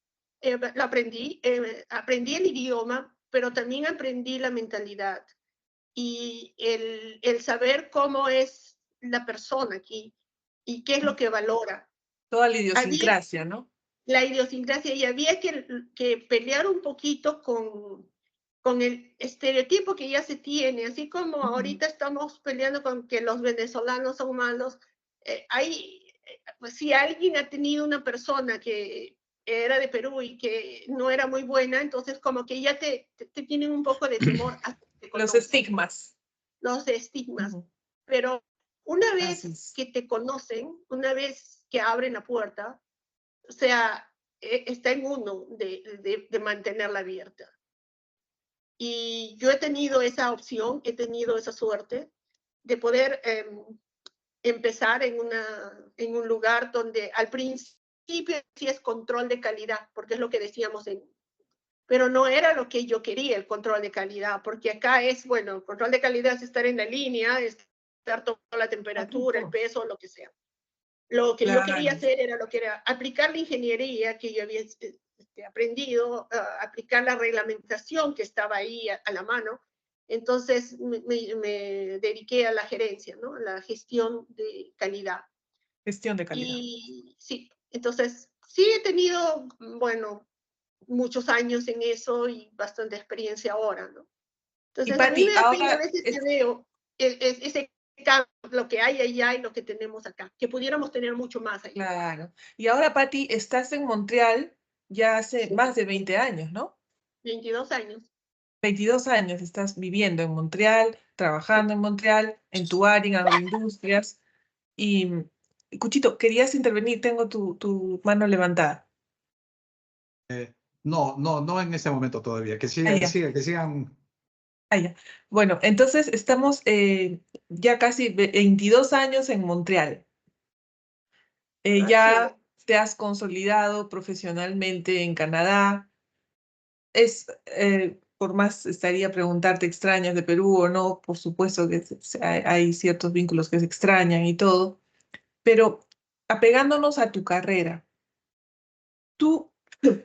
lo aprendí el idioma, pero también aprendí la mentalidad y el saber cómo es la persona aquí y qué es lo que valora. Toda la Había idiosincrasia, ¿no? la idiosincrasia y había que pelear un poquito con el estereotipo que ya se tiene, así como ahorita estamos peleando con que los venezolanos son malos. Pues si alguien ha tenido una persona que era de Perú y que no era muy buena, entonces como que ya te tienen un poco de temor a que te Los conozcan. estigmas. Los estigmas. Pero una vez que te conocen, una vez que abren la puerta, o sea, está en uno de mantenerla abierta. Y yo he tenido esa opción, he tenido esa suerte de poder empezar en un lugar donde al principio sí es control de calidad, porque es lo que decíamos pero no era lo que yo quería, el control de calidad, porque acá es, bueno, el control de calidad es estar en la línea, es estar tomando la temperatura, el peso, lo que sea. Lo que yo quería hacer era aplicar la ingeniería que yo había aprendido, aplicar la reglamentación que estaba ahí a la mano. Entonces me dediqué a la gerencia, ¿no? La gestión de calidad. Gestión de calidad. Y sí, entonces sí he tenido, bueno, muchos años en eso y bastante experiencia ahora, ¿no? Entonces, Patty, a mí me da pena a ahora veces que veo ese cambio, lo que hay allá y lo que tenemos acá, que pudiéramos tener mucho más allá. Claro. Y ahora, Patty, estás en Montreal ya hace más de 20 años, ¿no? 22 años. 22 años estás viviendo en Montreal, trabajando en Montreal, en tu área, en agroindustrias. Y, Cuchito, querías intervenir, tengo tu mano levantada. No en este momento todavía. Que Ah, siga, ya. que sigan. Ah, ya. Bueno, entonces estamos ya casi 22 años en Montreal. Así es. Ya te has consolidado profesionalmente en Canadá. Por más estaría preguntarte, ¿extrañas de Perú o no? Por supuesto que hay ciertos vínculos que se extrañan y todo, pero apegándonos a tu carrera, ¿tú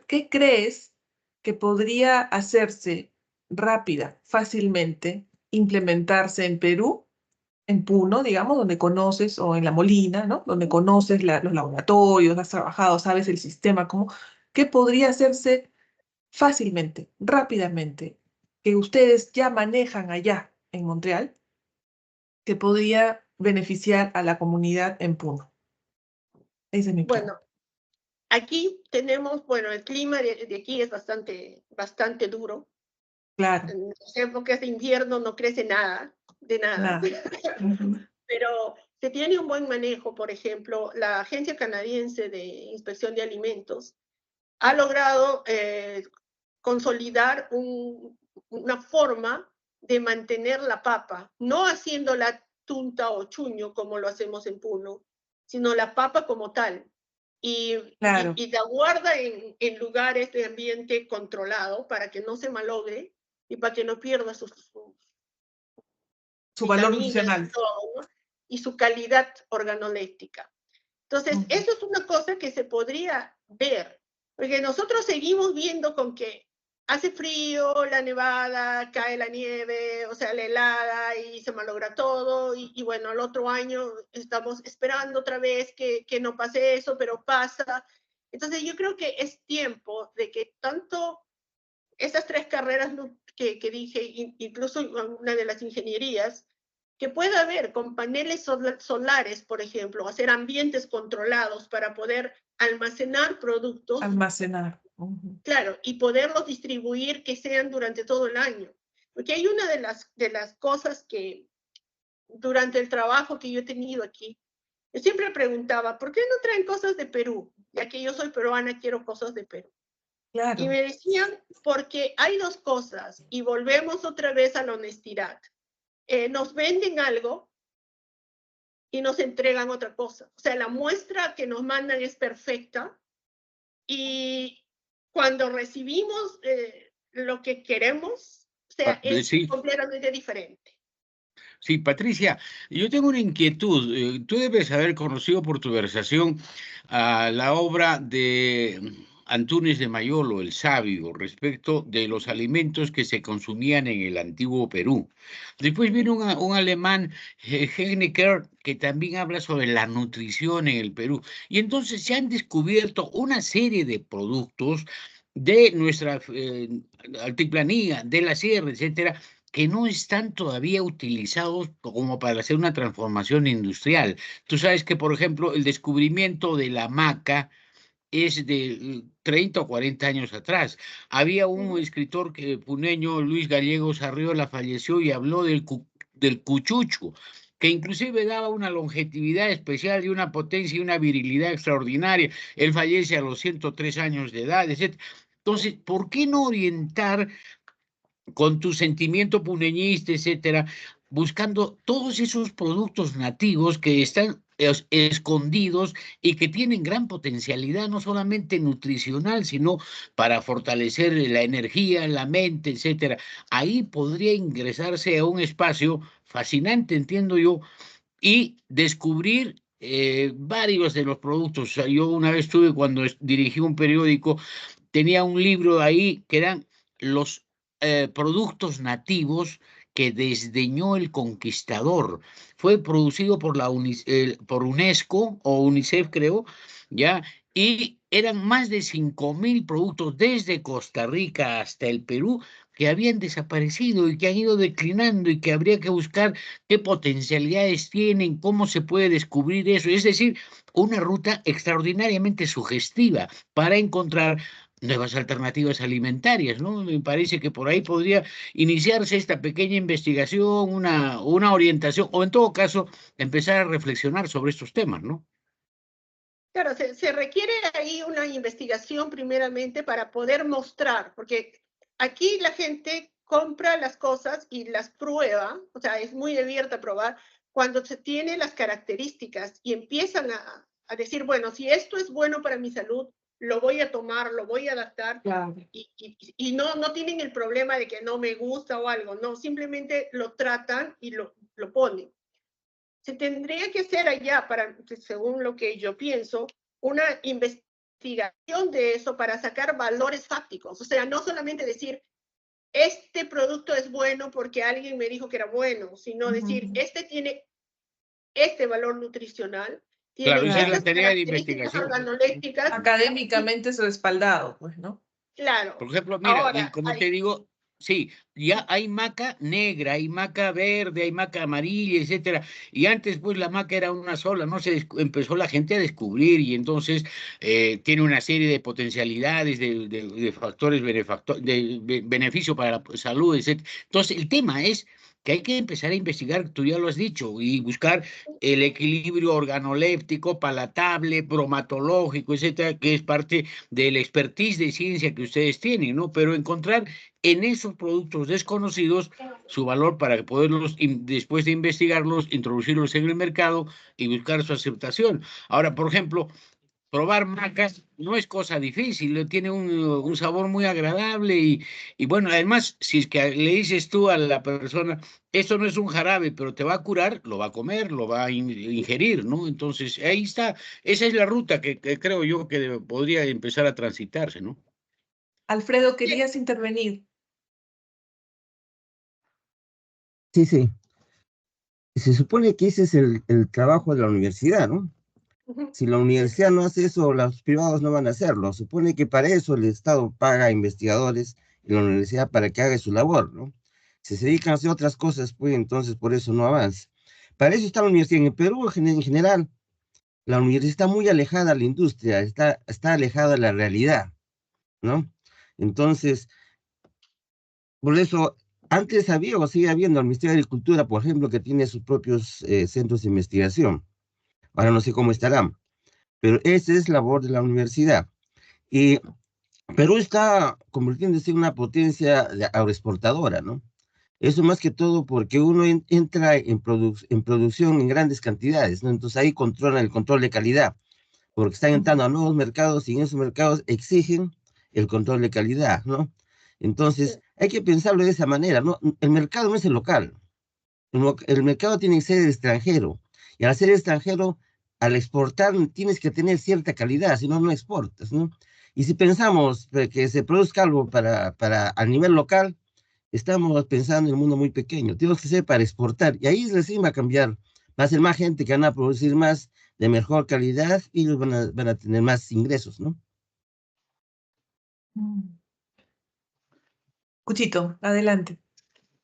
qué crees que podría hacerse rápida, fácilmente, implementarse en Perú, en Puno, digamos, donde conoces, o en La Molina, ¿no? Donde conoces los laboratorios, has trabajado, sabes el sistema, ¿qué podría hacerse fácilmente, rápidamente, que ustedes ya manejan allá en Montreal, que podría beneficiar a la comunidad en Puno? Esa es mi pregunta. Bueno, aquí tenemos, bueno, el clima de aquí es bastante duro. Claro, En las épocas de invierno no crece nada, de nada. nada. Ujú. Pero se tiene un buen manejo. Por ejemplo, la Agencia Canadiense de Inspección de Alimentos ha logrado consolidar una forma de mantener la papa, no haciéndola tunta o chuño como lo hacemos en Puno, sino la papa como tal. Claro, Y la guarda en lugares de ambiente controlado para que no se malogre y para que no pierda sus su valor vitaminas y nutricional. todo, ¿no? Y su calidad organoléptica. Entonces, Ujú. eso es una cosa que se podría ver, porque nosotros seguimos viendo con que hace frío, la nevada, cae la nieve, o sea, la helada y se malogra todo, y bueno, el otro año estamos esperando otra vez que no pase eso, pero pasa. Entonces, yo creo que es tiempo de que tanto esas tres carreras que dije, incluso una de las ingenierías, que pueda haber con paneles solares, por ejemplo, hacer ambientes controlados para poder almacenar productos, Almacenar. Ujú. claro, y poderlos distribuir que sean durante todo el año. Porque hay una de las cosas que durante el trabajo que yo he tenido aquí, yo siempre preguntaba, ¿por qué no traen cosas de Perú? Ya que yo soy peruana, quiero cosas de Perú. Y Claro, me decían, porque hay dos cosas, y volvemos otra vez a la honestidad. Nos venden algo y nos entregan otra cosa. O sea, la muestra que nos mandan es perfecta y cuando recibimos lo que queremos, o sea, es Sí, completamente diferente. sí, Patricia, yo tengo una inquietud. Tú debes haber conocido por tu versación a la obra de Antúnez de Mayolo, el sabio, respecto de los alimentos que se consumían en el antiguo Perú. Después viene un alemán, Hegneker, que también habla sobre la nutrición en el Perú. Y entonces se han descubierto una serie de productos de nuestra altiplanía, de la sierra, etcétera, que no están todavía utilizados como para hacer una transformación industrial. Tú sabes que, por ejemplo, el descubrimiento de la maca es de 30 o 40 años atrás. Había un escritor puneño, Luis Gallegos Arriola, falleció y habló del cuchucho, que inclusive daba una longevidad especial y una potencia y una virilidad extraordinaria. Él fallece a los 103 años de edad, etc. Entonces, ¿por qué no orientar con tu sentimiento puneñista, etcétera, buscando todos esos productos nativos que están escondidos y que tienen gran potencialidad, no solamente nutricional, sino para fortalecer la energía, la mente, etcétera. Ahí podría ingresarse a un espacio fascinante, entiendo yo, y descubrir varios de los productos. O sea, yo una vez tuve, cuando dirigí un periódico, tenía un libro ahí que eran los productos nativos que desdeñó el conquistador. Fue producido por por UNESCO o UNICEF, creo, ¿ya? Y eran más de 5.000 productos desde Costa Rica hasta el Perú que habían desaparecido y que han ido declinando y que habría que buscar qué potencialidades tienen, cómo se puede descubrir eso. Es decir, una ruta extraordinariamente sugestiva para encontrar nuevas alternativas alimentarias, ¿no? Me parece que por ahí podría iniciarse esta pequeña investigación, una orientación, o en todo caso, empezar a reflexionar sobre estos temas, ¿no? Claro, se requiere ahí una investigación primeramente para poder mostrar, porque aquí la gente compra las cosas y las prueba, o sea, es muy abierta a probar, cuando se tiene las características y empiezan a decir, bueno, si esto es bueno para mi salud, lo voy a tomar, lo voy a adaptar, Claro. y no tienen el problema de que no me gusta o algo, no, simplemente lo tratan y lo ponen. Se tendría que hacer allá, según lo que yo pienso, una investigación de eso para sacar valores fácticos. O sea, no solamente decir, este producto es bueno porque alguien me dijo que era bueno, sino decir, este tiene este valor nutricional, Claro, tiene esa es la estas tarea de características investigación. organolépticas. Académicamente es respaldado, pues, ¿no? Por Claro. ejemplo, mira, Ahora, como te digo, sí, ya hay maca negra, hay maca verde, hay maca amarilla, etcétera. Y antes, pues, la maca era una sola, ¿no? Empezó la gente a descubrir y entonces tiene una serie de potencialidades, de factores de beneficio para la salud, etcétera. Entonces, el tema es que hay que empezar a investigar, tú ya lo has dicho, y buscar el equilibrio organoléptico, palatable, bromatológico, etcétera, que es parte del expertise de ciencia que ustedes tienen, ¿no? Pero encontrar en esos productos desconocidos su valor para poderlos, después de investigarlos, introducirlos en el mercado y buscar su aceptación. Ahora, por ejemplo, probar macas no es cosa difícil, tiene un sabor muy agradable y bueno, además, si es que le dices tú a la persona, esto no es un jarabe, pero te va a curar, lo va a comer, lo va a ingerir, ¿no? Entonces, ahí está, esa es la ruta que creo yo que podría empezar a transitarse, ¿no? Alfredo, querías intervenir. Sí, sí. Se supone que ese es el trabajo de la universidad, ¿no? Si la universidad no hace eso, los privados no van a hacerlo. Supone que para eso el Estado paga a investigadores en la universidad para que haga su labor, ¿no? Si se dedican a hacer otras cosas, pues entonces por eso no avanza. Para eso está la universidad. En el Perú, en general, la universidad está muy alejada de la industria, está alejada de la realidad, ¿no? Entonces, por eso, antes había o sigue habiendo el Ministerio de Agricultura, por ejemplo, que tiene sus propios centros de investigación. Ahora no sé cómo estarán, pero esa es labor de la universidad. Y Perú está convirtiéndose en una potencia agroexportadora, ¿no? Eso más que todo porque uno entra en producción en grandes cantidades, ¿no? Entonces ahí controla el control de calidad, porque están entrando a nuevos mercados y en esos mercados exigen el control de calidad, ¿no? Entonces hay que pensarlo de esa manera, ¿no? El mercado no es el local, el mercado tiene que ser el extranjero, y al ser extranjero, al exportar tienes que tener cierta calidad, si no, no exportas, ¿no? Y si pensamos que se produzca algo a nivel local, estamos pensando en un mundo muy pequeño. Tenemos que ser para exportar. Y ahí recién va a cambiar. Va a ser más gente que van a producir más de mejor calidad y ellos van a tener más ingresos, ¿no? Cuchito, adelante.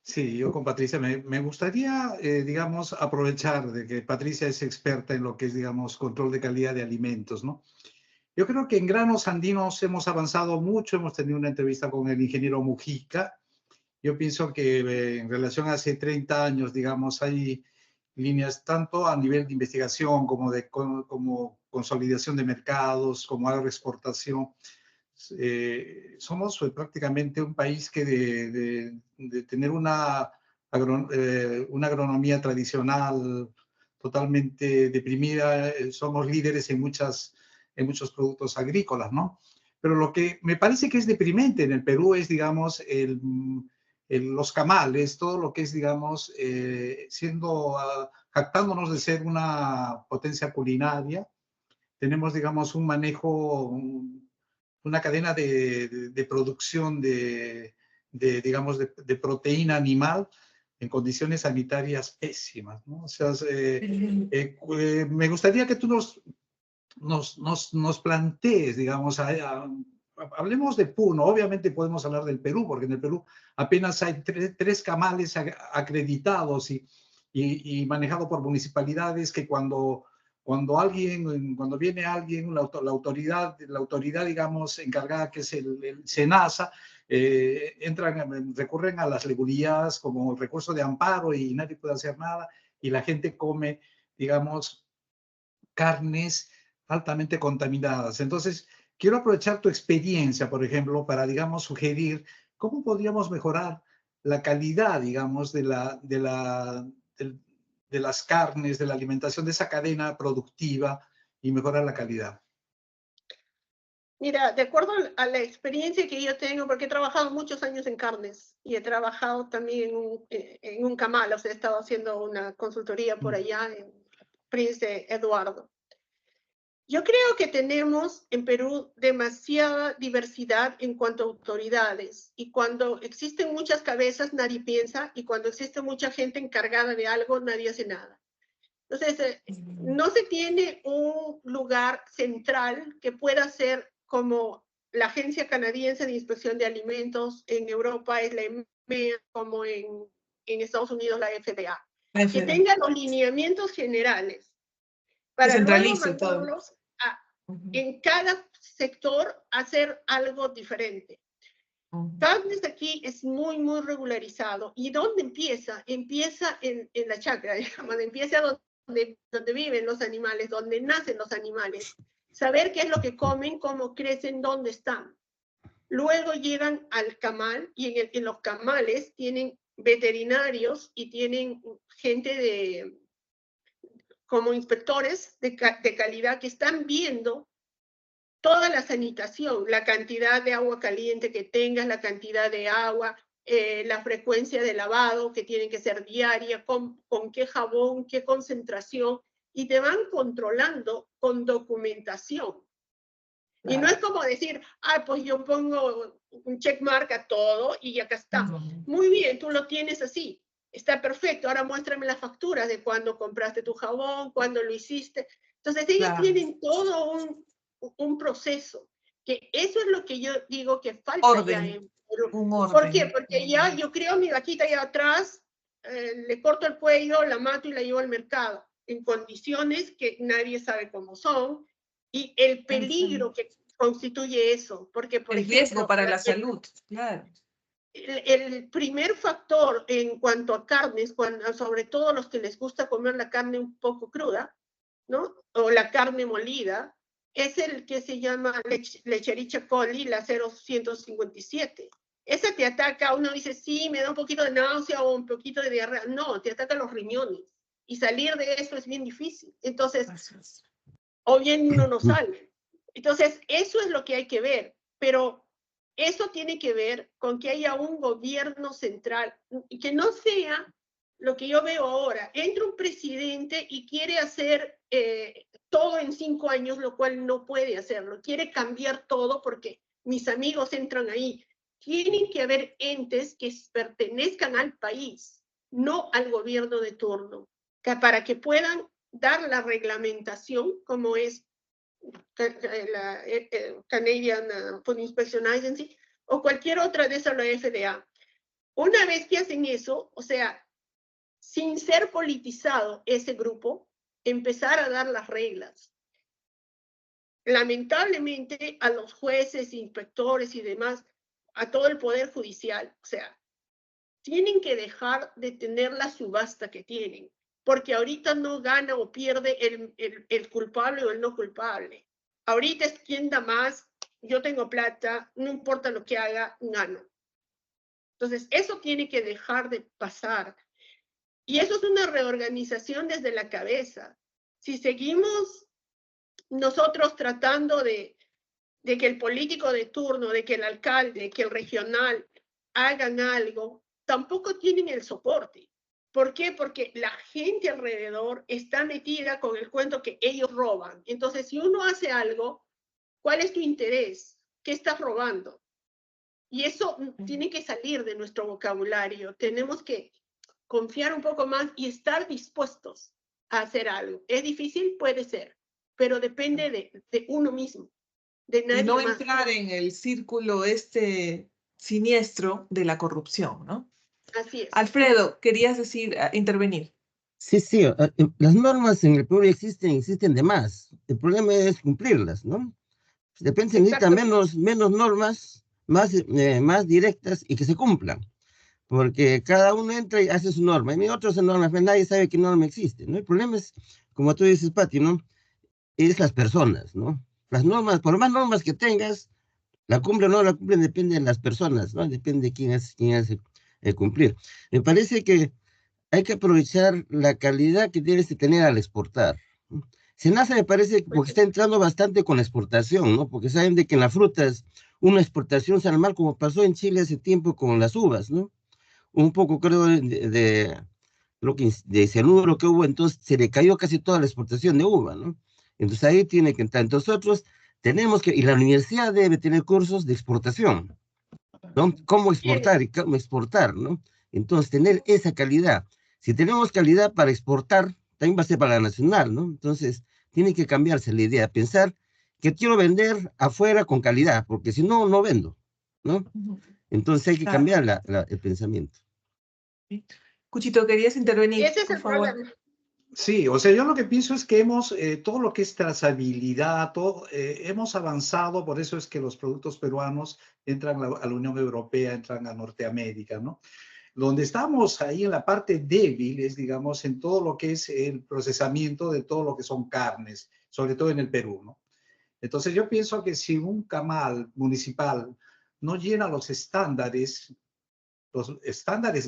Sí, yo con Patricia me gustaría, digamos, aprovechar de que Patricia es experta en lo que es, digamos, control de calidad de alimentos, ¿no? Yo creo que en granos andinos hemos avanzado mucho, hemos tenido una entrevista con el ingeniero Mujica. Yo pienso que en relación a hace 30 años, digamos, hay líneas tanto a nivel de investigación como consolidación de mercados, como agroexportación. Somos prácticamente un país que de tener una agronomía tradicional totalmente deprimida, somos líderes en muchos productos agrícolas, ¿no? Pero lo que me parece que es deprimente en el Perú es, digamos, los camales, todo lo que es, digamos, jactándonos de ser una potencia culinaria. Tenemos, digamos, un manejo, una cadena de producción digamos, de proteína animal en condiciones sanitarias pésimas, ¿no? O sea, me gustaría que tú nos plantees, digamos, hablemos de Puno, obviamente podemos hablar del Perú, porque en el Perú apenas hay tres camales acreditados y manejados por municipalidades que cuando viene alguien, la autoridad, digamos, encargada, que es el SENASA, recurren a las legurías como recurso de amparo y nadie puede hacer nada y la gente come, digamos, carnes altamente contaminadas. Entonces, quiero aprovechar tu experiencia, por ejemplo, para, digamos, sugerir cómo podríamos mejorar la calidad, digamos, de las carnes, de la alimentación, de esa cadena productiva y mejorar la calidad. Mira, de acuerdo a la experiencia que yo tengo, porque he trabajado muchos años en carnes y he trabajado también en un camal, o sea, he estado haciendo una consultoría por allá en Príncipe Eduardo. Yo creo que tenemos en Perú demasiada diversidad en cuanto a autoridades, y cuando existen muchas cabezas nadie piensa, y cuando existe mucha gente encargada de algo nadie hace nada. Entonces, no se tiene un lugar central que pueda ser como la Agencia Canadiense de Inspección de Alimentos, en Europa es la EMEA, como en Estados Unidos la FDA, que tenga los lineamientos generales para luego mandarlos en cada sector a hacer algo diferente. Carnes aquí es muy, muy regularizado. ¿Y dónde empieza? Empieza en la chacra, digamos, empieza donde viven los animales, donde nacen los animales. Saber qué es lo que comen, cómo crecen, dónde están. Luego llegan al camal, y en los camales tienen veterinarios y tienen gente como inspectores de calidad que están viendo toda la sanitación, la cantidad de agua caliente que tengas, la cantidad de agua, la frecuencia de lavado que tiene que ser diaria, con qué jabón, qué concentración, y te van controlando con documentación. Claro. Y no es como decir, pues yo pongo un checkmark a todo y acá está. Muy bien, tú lo tienes así. Está perfecto, ahora muéstrame las facturas de cuándo compraste tu jabón, cuándo lo hiciste. Entonces ellos tienen todo un proceso, que eso es lo que yo digo que falta ya en Perú. ¿Por qué? Porque ya yo creo mi vaquita allá atrás, le corto el cuello, la mato y la llevo al mercado, en condiciones que nadie sabe cómo son, y el peligro que constituye eso, porque por ejemplo... El riesgo para la salud, claro. El primer factor en cuanto a carnes, sobre todo los que les gusta comer la carne un poco cruda, ¿no? O la carne molida, es el que se llama Lecherichia coli, la 0157. Esa te ataca, uno dice, sí, me da un poquito de náusea o un poquito de diarrea. No, te ataca los riñones. Y salir de eso es bien difícil. Entonces, o bien uno no sale. Entonces, eso es lo que hay que ver. Pero eso tiene que ver con que haya un gobierno central, y que no sea lo que yo veo ahora. Entra un presidente y quiere hacer todo en 5 años, lo cual no puede hacerlo. Quiere cambiar todo porque mis amigos entran ahí. Tienen que haber entes que pertenezcan al país, no al gobierno de turno, para que puedan dar la reglamentación como es la Canadian Food Inspection Agency o cualquier otra de esas, la FDA. Una vez que hacen eso, o sea, sin ser politizado ese grupo, empezar a dar las reglas. Lamentablemente a los jueces, inspectores y demás, a todo el poder judicial, o sea, tienen que dejar de tener la subasta que tienen, porque ahorita no gana o pierde el culpable o el no culpable. Ahorita es quien da más, yo tengo plata, no importa lo que haga, gano. Entonces, eso tiene que dejar de pasar. Y eso es una reorganización desde la cabeza. Si seguimos nosotros tratando de que el político de turno, de que el alcalde, que el regional hagan algo, tampoco tienen el soporte. ¿Por qué? Porque la gente alrededor está metida con el cuento que ellos roban. Entonces, si uno hace algo, ¿cuál es tu interés? ¿Qué estás robando? Y eso tiene que salir de nuestro vocabulario. Tenemos que confiar un poco más y estar dispuestos a hacer algo. ¿Es difícil? Puede ser, pero depende de uno mismo, de nadie Y no más. entrar en el círculo siniestro de la corrupción, ¿no? Así es. Alfredo, querías decir, intervenir. Sí, sí, las normas en el Perú existen de más. El problema es cumplirlas, ¿no? De repente se necesita menos normas, más directas y que se cumplan. Porque cada uno entra y hace su norma. Y mi otro hace normas, pero nadie sabe qué norma existe, ¿no? El problema es, como tú dices, Pati, ¿no? Es las personas, ¿no? Las normas, por más normas que tengas, la cumplen o no la cumplen depende de las personas, ¿no? Depende de quién hace cumplir. Me parece que hay que aprovechar la calidad que tienes que tener al exportar. Senasa me parece porque está entrando bastante con la exportación, ¿no? Porque saben de que en las frutas una exportación sale mal, como pasó en Chile hace tiempo con las uvas, ¿no? Un poco creo lo que de cianuro que hubo, entonces se le cayó casi toda la exportación de uva, ¿no? Entonces ahí tiene que entrar. Nosotros tenemos que, y la universidad debe tener cursos de exportación, ¿no? Cómo exportar y cómo exportar, ¿no? Entonces tener esa calidad. Si tenemos calidad para exportar, también va a ser para la nacional, ¿no? Entonces tiene que cambiarse la idea, pensar que quiero vender afuera con calidad, porque si no, no vendo, ¿no? Entonces hay que Claro. cambiar el pensamiento. Cuchito, querías intervenir, Ese es por el favor. problema. Sí, o sea, yo lo que pienso es que todo lo que es trazabilidad, hemos avanzado, por eso es que los productos peruanos entran a la Unión Europea, entran a Norteamérica, ¿no? Donde estamos ahí en la parte débil es, digamos, en todo lo que es el procesamiento de todo lo que son carnes, sobre todo en el Perú, ¿no? Entonces yo pienso que si un camal municipal no llena los estándares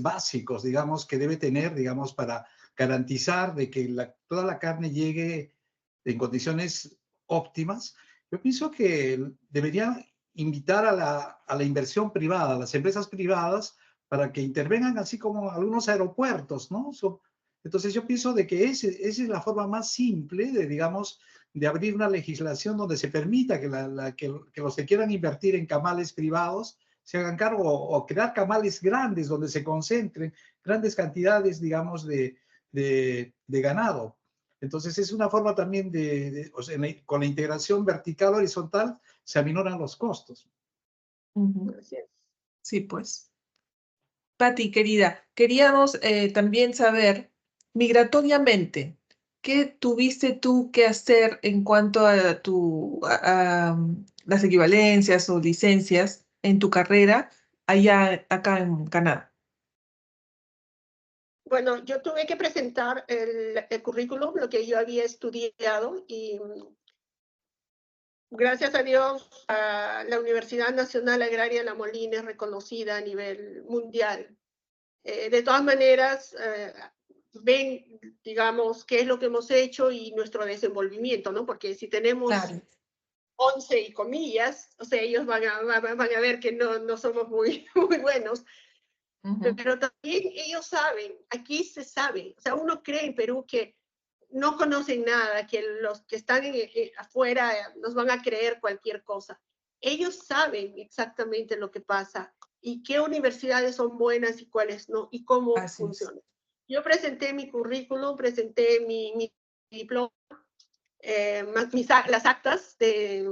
básicos, digamos, que debe tener, digamos, para garantizar de que toda la carne llegue en condiciones óptimas, yo pienso que deberían invitar a la inversión privada, a las empresas privadas, para que intervengan así como algunos aeropuertos, ¿no? Entonces yo pienso de que esa es la forma más simple de, digamos, de abrir una legislación donde se permita que los que quieran invertir en camales privados se hagan cargo o crear camales grandes donde se concentren grandes cantidades, digamos, de ganado. Entonces es una forma también o sea, con la integración vertical horizontal se aminoran los costos. Así es. Sí, pues. Pati, querida, queríamos también saber, migratoriamente, ¿qué tuviste tú que hacer en cuanto a las equivalencias o licencias en tu carrera acá en Canadá? Bueno, yo tuve que presentar el currículum, lo que yo había estudiado, y gracias a Dios, la Universidad Nacional Agraria La Molina es reconocida a nivel mundial. De todas maneras, ven, digamos, qué es lo que hemos hecho y nuestro desenvolvimiento, ¿no? Porque si tenemos Claro. 11 y comillas, o sea, ellos van a ver que no somos muy, muy buenos. Pero también ellos saben, aquí se sabe, o sea, uno cree en Perú que no conocen nada, que los que están afuera nos van a creer cualquier cosa. Ellos saben exactamente lo que pasa y qué universidades son buenas y cuáles no, y cómo Así es. funcionan. Yo presenté mi currículum, presenté mi diploma, las actas de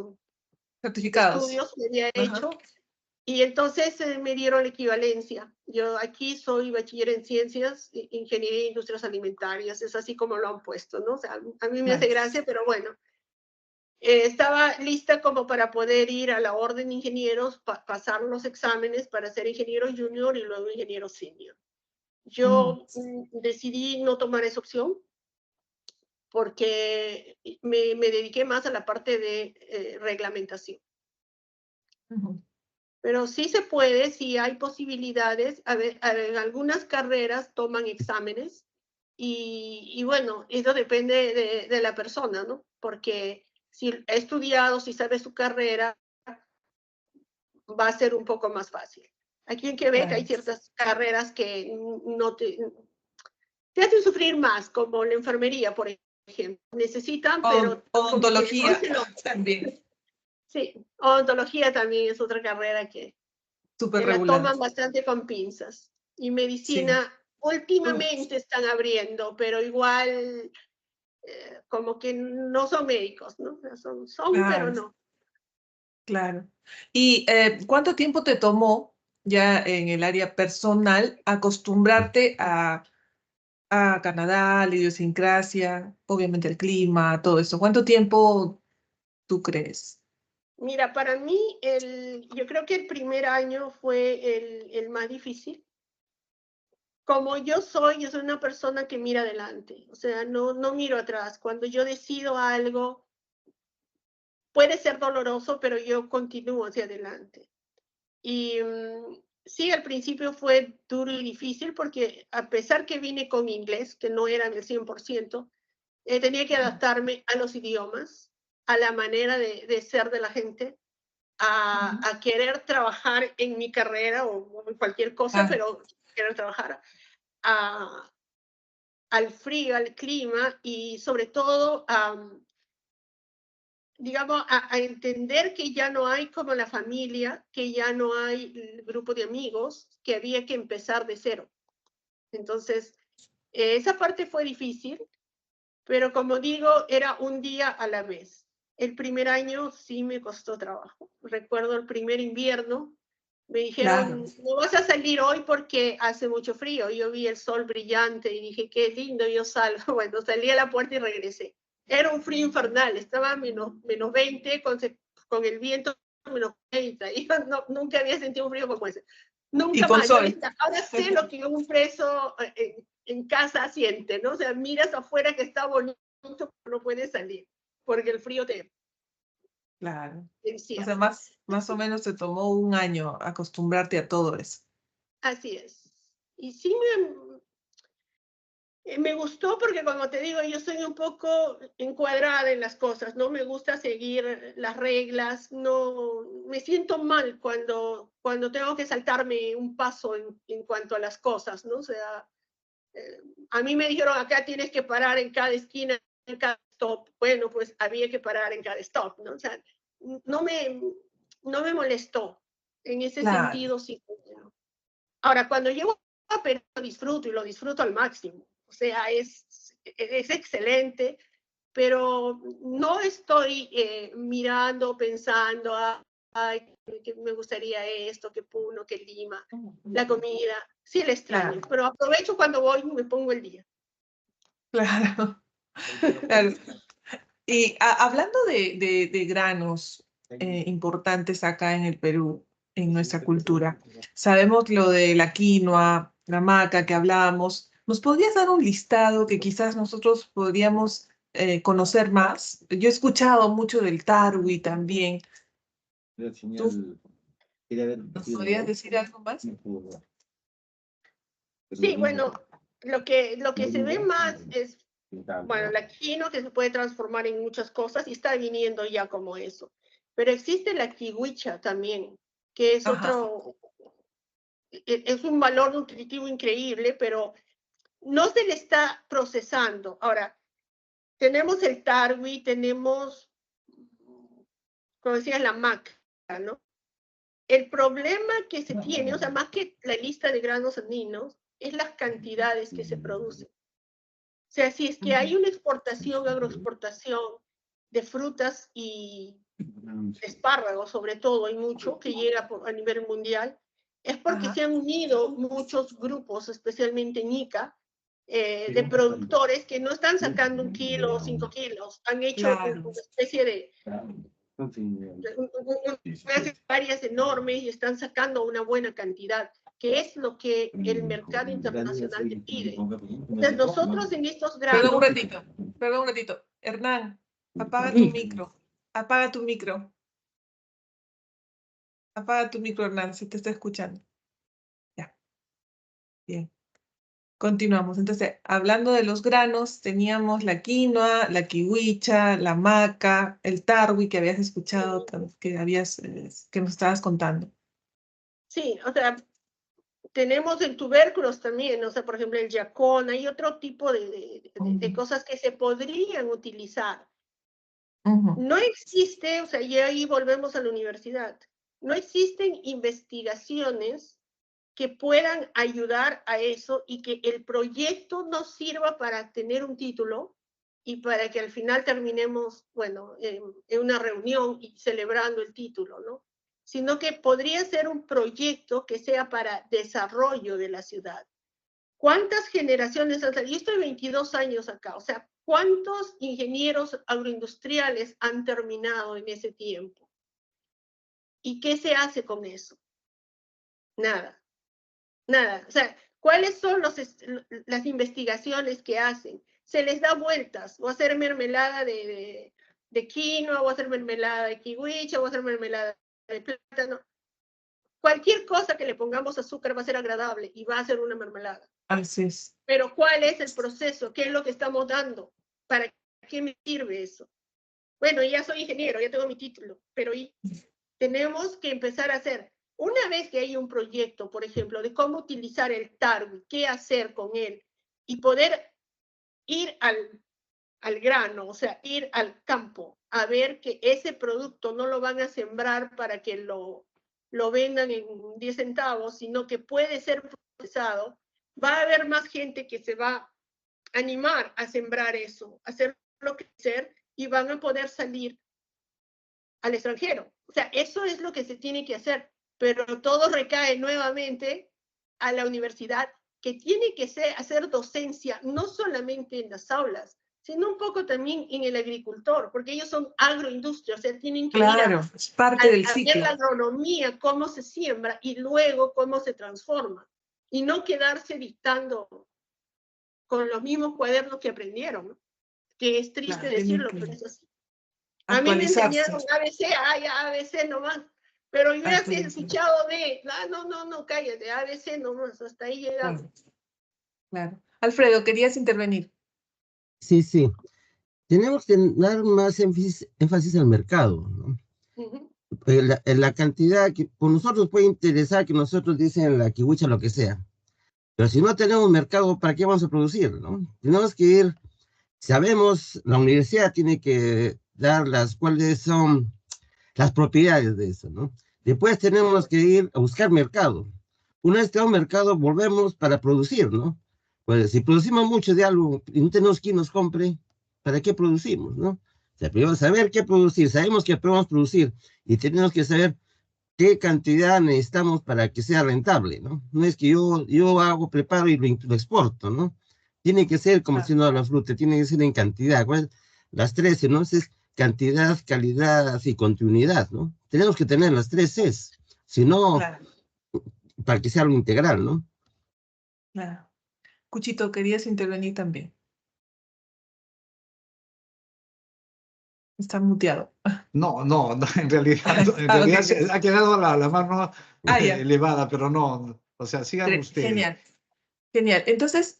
Certificados. estudios que había Ajá. hecho. Y entonces me dieron la equivalencia. Yo aquí soy bachiller en ciencias, ingeniería e industrias alimentarias, es así como lo han puesto, ¿no? O sea, a mí me hace gracia, pero bueno. Estaba lista como para poder ir a la orden de ingenieros, pasar los exámenes para ser ingeniero junior y luego ingeniero senior. Yo decidí no tomar esa opción porque me dediqué más a la parte de reglamentación. Pero sí se puede, sí hay posibilidades. A ver, en algunas carreras toman exámenes Y bueno, eso depende de la persona, ¿no? Porque si ha estudiado, si sabe su carrera, va a ser un poco más fácil. Aquí en Quebec hay ciertas carreras que no te hacen sufrir más, como la enfermería, por ejemplo. Necesitan, pero odontología también. Sí, odontología también es otra carrera que Súper la regular. toman bastante con pinzas. Y medicina, últimamente están abriendo, pero igual como que no son médicos, ¿no? Son pero no. Claro. ¿Y cuánto tiempo te tomó ya en el área personal acostumbrarte a Canadá, la idiosincrasia, obviamente el clima, todo eso? ¿Cuánto tiempo tú crees? Mira, para mí, yo creo que el primer año fue el más difícil. Como yo soy una persona que mira adelante, o sea, no miro atrás. Cuando yo decido algo, puede ser doloroso, pero yo continúo hacia adelante. Y sí, al principio fue duro y difícil porque a pesar que vine con inglés, que no era el 100%, tenía que adaptarme a los idiomas, a la manera de ser de la gente, a querer trabajar en mi carrera o en cualquier cosa, pero querer trabajar, al frío, al clima y sobre todo digamos, a entender que ya no hay como la familia, que ya no hay el grupo de amigos, que había que empezar de cero. Entonces, esa parte fue difícil, pero como digo, era un día a la vez. El primer año sí me costó trabajo. Recuerdo el primer invierno, me dijeron, no vas a salir hoy porque hace mucho frío. Yo vi el sol brillante y dije, qué lindo, yo salgo. Bueno, salí a la puerta y regresé. Era un frío infernal, estaba menos 20 con el viento menos 30. Y yo nunca había sentido un frío como ese. Nunca más. Ahora sé lo que un preso en casa siente, ¿no? O sea, miras afuera que está bonito, pero no puedes salir, porque el frío te... Claro. encierra. O sea, más o menos te tomó un año acostumbrarte a todo eso. Así es. Y sí me gustó porque, como te digo, yo soy un poco encuadrada en las cosas, no me gusta seguir las reglas, no me siento mal cuando tengo que saltarme un paso en cuanto a las cosas, ¿no? O sea, a mí me dijeron, acá tienes que parar en cada esquina, en cada stop. Bueno, pues había que parar en cada stop, ¿no? O sea, no me molestó. En ese sentido, sí. Ahora, cuando llego a Perú, lo disfruto y lo disfruto al máximo. O sea, es excelente, pero no estoy mirando, pensando, ay, que me gustaría esto, que Puno, que Lima, la comida. Sí, la extraño, pero aprovecho cuando voy y me pongo el día. Claro. Claro. Y hablando de granos importantes acá en el Perú, en nuestra cultura, sabemos lo de la quinoa, la maca que hablábamos. ¿Nos podrías dar un listado que quizás nosotros podríamos conocer más? Yo he escuchado mucho del tarwi también. ¿Tú nos podrías decir algo más? Sí, bueno, lo que se ve más es, bueno, la quinoa, que se puede transformar en muchas cosas y está viniendo ya como eso. Pero existe la kiwicha también, que es otro, es un valor nutritivo increíble, pero no se le está procesando. Ahora, tenemos el tarwi, tenemos, como decías, la maca, ¿no? El problema que se tiene, o sea, más que la lista de granos andinos, es las cantidades que se producen. O sea, si es que hay una exportación, agroexportación de frutas y espárragos, sobre todo, hay mucho que llega a nivel mundial, es porque se han unido muchos grupos, especialmente en Ica, de productores que no están sacando 1 kilo o 5 kilos, han hecho una especie de unas áreas enormes y están sacando una buena cantidad, que es lo que el mercado internacional te pide. Entonces, nosotros en estos granos... Perdón un ratito. Hernán, apaga tu micro. Apaga tu micro. Apaga tu micro, Hernán, si te está escuchando. Ya. Bien. Continuamos. Entonces, hablando de los granos, teníamos la quinoa, la kiwicha, la maca, el tarwi que habías escuchado, que nos estabas contando. Sí, o sea, tenemos el tubérculos también, o sea, por ejemplo, el yacón, hay otro tipo de cosas que se podrían utilizar. No existe, o sea, y ahí volvemos a la universidad, no existen investigaciones que puedan ayudar a eso y que el proyecto nos sirva para tener un título y para que al final terminemos, bueno, en una reunión y celebrando el título, ¿no? Sino que podría ser un proyecto que sea para desarrollo de la ciudad. ¿Cuántas generaciones han salido? Yo estoy 22 años acá, o sea, ¿cuántos ingenieros agroindustriales han terminado en ese tiempo? ¿Y qué se hace con eso? Nada. Nada, o sea, ¿cuáles son las investigaciones que hacen? Se les da vueltas, o hacer mermelada de quinoa, o hacer mermelada de kiwicha, o hacer mermelada de plátano. Cualquier cosa que le pongamos azúcar va a ser agradable y va a ser una mermelada. Así es. Pero ¿cuál es el proceso? ¿Qué es lo que estamos dando? ¿Para qué me sirve eso? Bueno, ya soy ingeniero, ya tengo mi título, pero tenemos que empezar a hacer. Una vez que hay un proyecto, por ejemplo, de cómo utilizar el tarwi, qué hacer con él, y poder ir al grano, o sea, ir al campo, a ver que ese producto no lo van a sembrar para que lo vendan en 10 centavos, sino que puede ser procesado, va a haber más gente que se va a animar a sembrar eso, a hacerlo crecer, y van a poder salir al extranjero. O sea, eso es lo que se tiene que hacer, pero todo recae nuevamente a la universidad, que tiene que hacer docencia no solamente en las aulas, sino un poco también en el agricultor, porque ellos son agroindustria, o sea, tienen que Claro, ir es parte del a ver ciclo. la agronomía, cómo se siembra y luego cómo se transforma, y no quedarse dictando con los mismos cuadernos que aprendieron, ¿no? Que es triste Claro, decirlo, tienen pero que es así. A mí me actualizarse. enseñaron ABC, ABC nomás, pero yo ya he escuchado de, no, cállate, ABC nomás, hasta ahí llegamos. Claro, claro. Alfredo, querías intervenir. Sí, sí. Tenemos que dar más énfasis al mercado, ¿no? La cantidad que por nosotros puede interesar que nosotros dicen la kiwicha lo que sea, pero si no tenemos mercado, ¿para qué vamos a producir, no? Tenemos que ir, sabemos, la universidad tiene que dar cuáles son las propiedades de eso, ¿no? Después tenemos que ir a buscar mercado. Una vez que hay un mercado, volvemos para producir, ¿no? Pues si producimos mucho de algo y no tenemos quien nos compre, ¿para qué producimos, no? O sea, primero saber qué producir, sabemos que podemos producir y tenemos que saber qué cantidad necesitamos para que sea rentable, ¿no? No es que yo hago, preparo y lo exporto, ¿no? Tiene que ser, como si no la fruta, tiene que ser en cantidad. Las 13, ¿no? Es cantidad, calidad y continuidad, ¿no? Tenemos que tener las 3 Cs, si no, Claro, para que sea algo integral, ¿no? claro. Cuchito, querías intervenir también. Está muteado. No, en realidad, no, en Ah, ok, realidad ok. ha quedado la mano Ah, ya. elevada, pero no, o sea, sigan ustedes. Genial, genial. Entonces,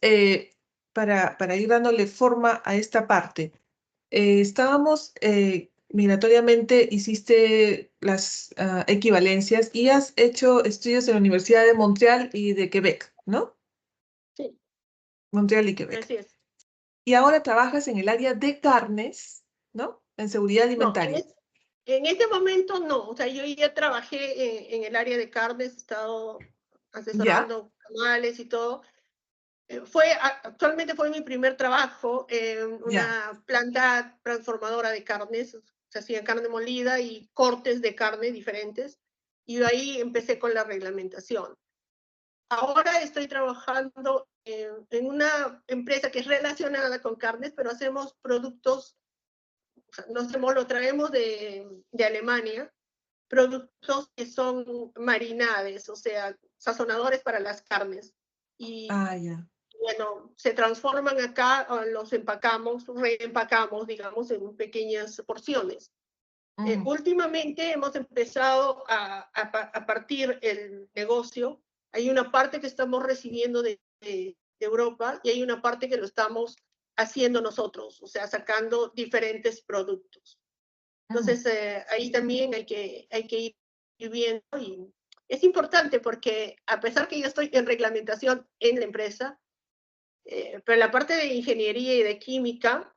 para ir dándole forma a esta parte, estábamos migratoriamente, hiciste las equivalencias y has hecho estudios en la Universidad de Montreal y de Quebec, ¿no? Sí, Montreal y Quebec. así es. Y ahora trabajas en el área de carnes, ¿no? En seguridad No, alimentaria. en este momento no, o sea, yo ya trabajé en el área de carnes, he estado ¿Ya? asesorando canales y todo. Actualmente fue mi primer trabajo en Ya. una planta transformadora de carnes, se hacía carne molida y cortes de carne diferentes, y ahí empecé con la reglamentación. Ahora estoy trabajando en una empresa que es relacionada con carnes, pero hacemos productos, o sea, lo traemos de Alemania, productos que son marinades, o sea, sazonadores para las carnes. Y Ah, ya. bueno, se transforman acá, los empacamos, reempacamos, digamos, en pequeñas porciones. Últimamente hemos empezado a partir el negocio. Hay una parte que estamos recibiendo de Europa, y hay una parte que lo estamos haciendo nosotros, o sea, sacando diferentes productos. Entonces, ahí también hay que ir viendo, y es importante porque a pesar que yo estoy en reglamentación en la empresa, pero la parte de ingeniería y de química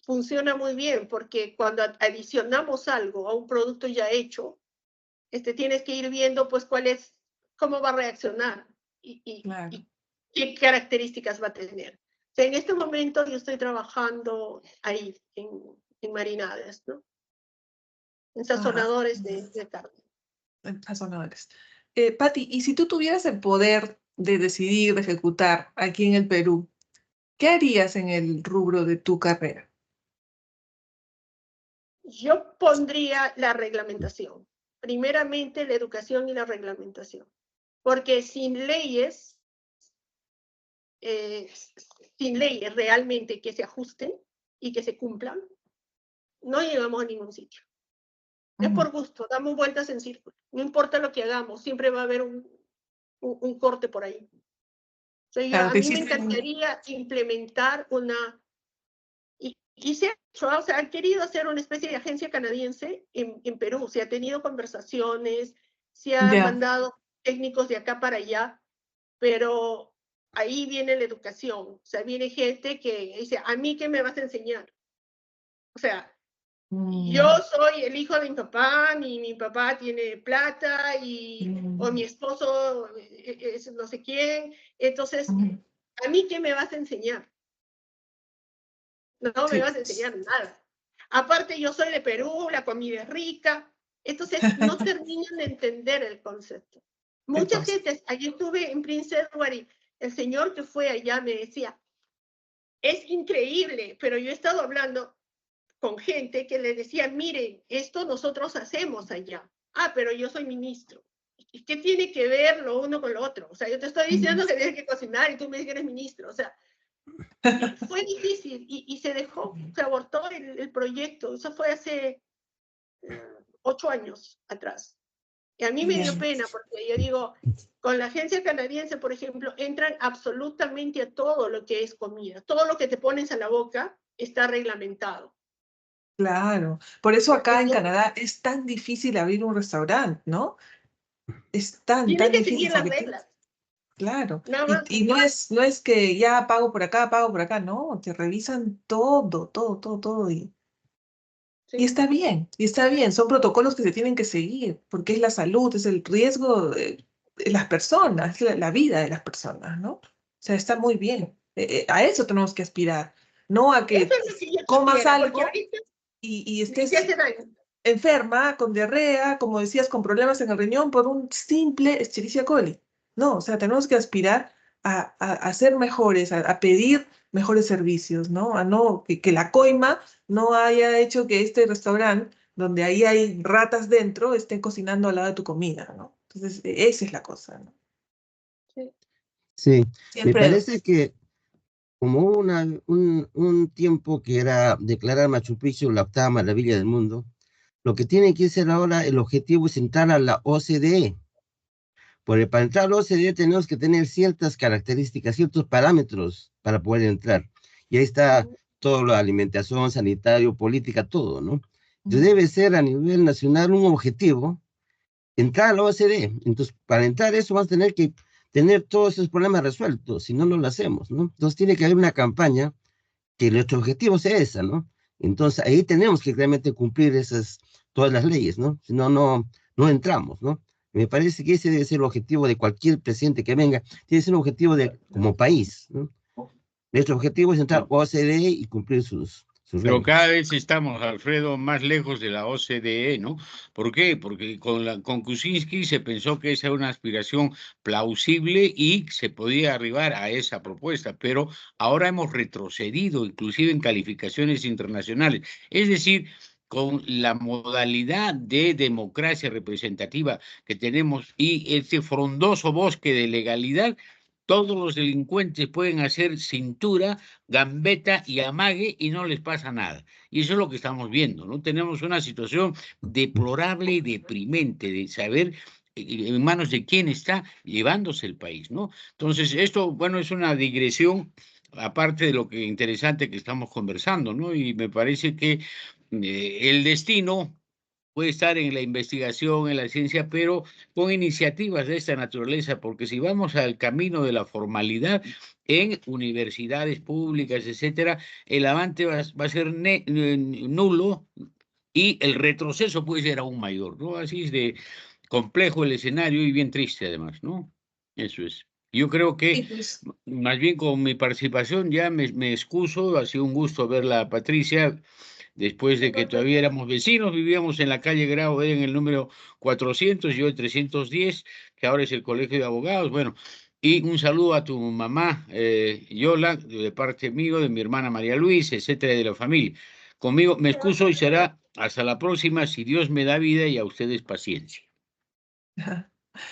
funciona muy bien, porque cuando adicionamos algo a un producto ya hecho, tienes que ir viendo pues cómo va a reaccionar Claro. y qué características va a tener. O sea, en este momento yo estoy trabajando ahí, en marinades, ¿no? En sazonadores de carne. Sazonadores. Pati, y si tú tuvieras el poder de decidir, de ejecutar aquí en el Perú, ¿qué harías en el rubro de tu carrera? Yo pondría la reglamentación. Primeramente, la educación y la reglamentación. Porque sin leyes realmente que se ajusten y que se cumplan, no llegamos a ningún sitio. Es por gusto, damos vueltas en círculo. No importa lo que hagamos, siempre va a haber un corte por ahí. O sea, a mí me encantaría implementar y se ha hecho, o sea, han querido hacer una especie de agencia canadiense en Perú. Se ha tenido conversaciones, se han mandado técnicos de acá para allá, pero ahí viene la educación. O sea, viene gente que dice, ¿a mí qué me vas a enseñar? O sea, yo soy el hijo de mi papá, mi papá tiene plata, o mi esposo es no sé quién, entonces, ¿a mí qué me vas a enseñar? No me vas a enseñar nada. Aparte, yo soy de Perú, la comida es rica, entonces no terminan de entender el concepto. Mucha gente, allí estuve en Prince Edward y el señor que fue allá me decía, es increíble, pero yo he estado hablando con gente que le decía, miren, esto nosotros hacemos allá. Ah, pero yo soy ministro. ¿Y qué tiene que ver lo uno con lo otro? O sea, yo te estoy diciendo que tienes que cocinar y tú me dices que eres ministro. O sea, fue difícil y se dejó, se abortó el proyecto. Eso fue hace 8 años atrás. Y a mí me dio pena porque yo digo, con la agencia canadiense, por ejemplo, entran absolutamente a todo lo que es comida. Todo lo que te pones a la boca está reglamentado. Claro, por eso acá en Canadá es tan difícil abrir un restaurante, ¿no? Es tan Tienes que difícil seguir las porque reglas. claro, Nada más. y no es que ya pago por acá, no, te revisan todo y Sí. está bien, son protocolos que se tienen que seguir, porque es la salud, es el riesgo de las personas, la vida de las personas, ¿no? O sea, está muy bien. A eso tenemos que aspirar, no a que Eso es lo que yo comas quisiera, porque algo ahorita y te estés hace daño. enferma, con diarrea, como decías, con problemas en el riñón por un simple Escherichia coli. No, o sea, tenemos que aspirar a ser mejores, a pedir mejores servicios, ¿no? A no, que la coima no haya hecho que este restaurante, donde ahí hay ratas dentro, estén cocinando al lado de tu comida, ¿no? Entonces, esa es la cosa, ¿no? Sí, me Siempre. parece que como hubo un tiempo que era declarar Machu Picchu la octava maravilla del mundo, lo que tiene que ser ahora, el objetivo es entrar a la OCDE. Porque para entrar a la OCDE tenemos que tener ciertas características, ciertos parámetros para poder entrar. Y ahí está todo la alimentación, sanitario, política, todo, ¿no? Entonces debe ser a nivel nacional un objetivo entrar a la OCDE. Entonces, para entrar a eso vamos a tener que tener todos esos problemas resueltos, si no, no lo hacemos, ¿no? Entonces tiene que haber una campaña que nuestro objetivo sea esa, ¿no? Entonces ahí tenemos que realmente cumplir todas las leyes, ¿no? Si no, no entramos, ¿no? Me parece que ese debe ser el objetivo de cualquier presidente que venga, tiene que ser un objetivo como país, ¿no? Nuestro objetivo es entrar a OCDE y cumplir sus Pero reglas. cada vez estamos, Alfredo, más lejos de la OCDE, ¿no? ¿Por qué? Porque con Kuczynski se pensó que esa era una aspiración plausible y se podía arribar a esa propuesta, pero ahora hemos retrocedido, inclusive en calificaciones internacionales. Es decir, con la modalidad de democracia representativa que tenemos y este frondoso bosque de legalidad, todos los delincuentes pueden hacer cintura, gambeta y amague y no les pasa nada. Y eso es lo que estamos viendo, ¿no? Tenemos una situación deplorable y deprimente de saber en manos de quién está llevándose el país, ¿no? Entonces, esto, bueno, es una digresión, aparte de lo que interesante que estamos conversando, ¿no? Y me parece que el destino puede estar en la investigación, en la ciencia, pero con iniciativas de esta naturaleza, porque si vamos al camino de la formalidad en universidades públicas, etcétera, el avance va a ser nulo y el retroceso puede ser aún mayor, ¿no? Así es de complejo el escenario y bien triste además, ¿no? Eso es. Yo creo que Y pues, más bien con mi participación ya me excuso, ha sido un gusto verla, Patricia, después de que todavía éramos vecinos, vivíamos en la calle Grau, en el número 400, yo el 310, que ahora es el Colegio de Abogados. Bueno, y un saludo a tu mamá, Yola, de parte mío, de mi hermana María Luisa, etcétera, de la familia. Conmigo me excuso y será hasta la próxima, si Dios me da vida y a ustedes paciencia.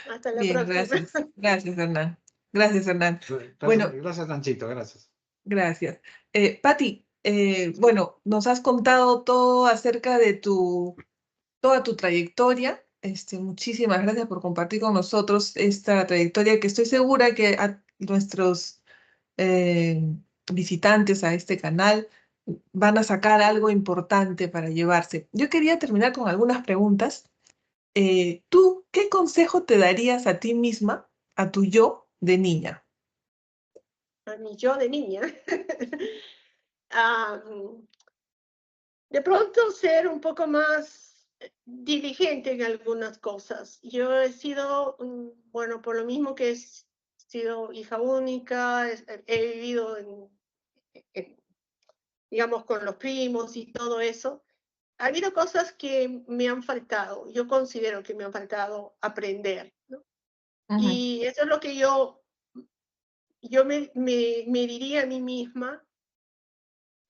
Hasta la bien, próxima. gracias. Gracias, Hernán. Gracias, Hernán. Bueno, Gracias, Nanchito, gracias. gracias. Patti, bueno, nos has contado todo acerca de toda tu trayectoria. Muchísimas gracias por compartir con nosotros esta trayectoria que estoy segura que a nuestros eh, visitantes a este canal van a sacar algo importante para llevarse. Yo quería terminar con algunas preguntas. ¿Tú qué consejo te darías a ti misma, a tu yo de niña? A mi yo de niña. Ah, de pronto ser un poco más diligente en algunas cosas. Yo he sido, bueno, por lo mismo que he sido hija única, he vivido digamos, con los primos y todo eso. Ha habido cosas que me han faltado, yo considero que me han faltado aprender, ¿no? Ujú, Y eso es lo que yo me diría a mí misma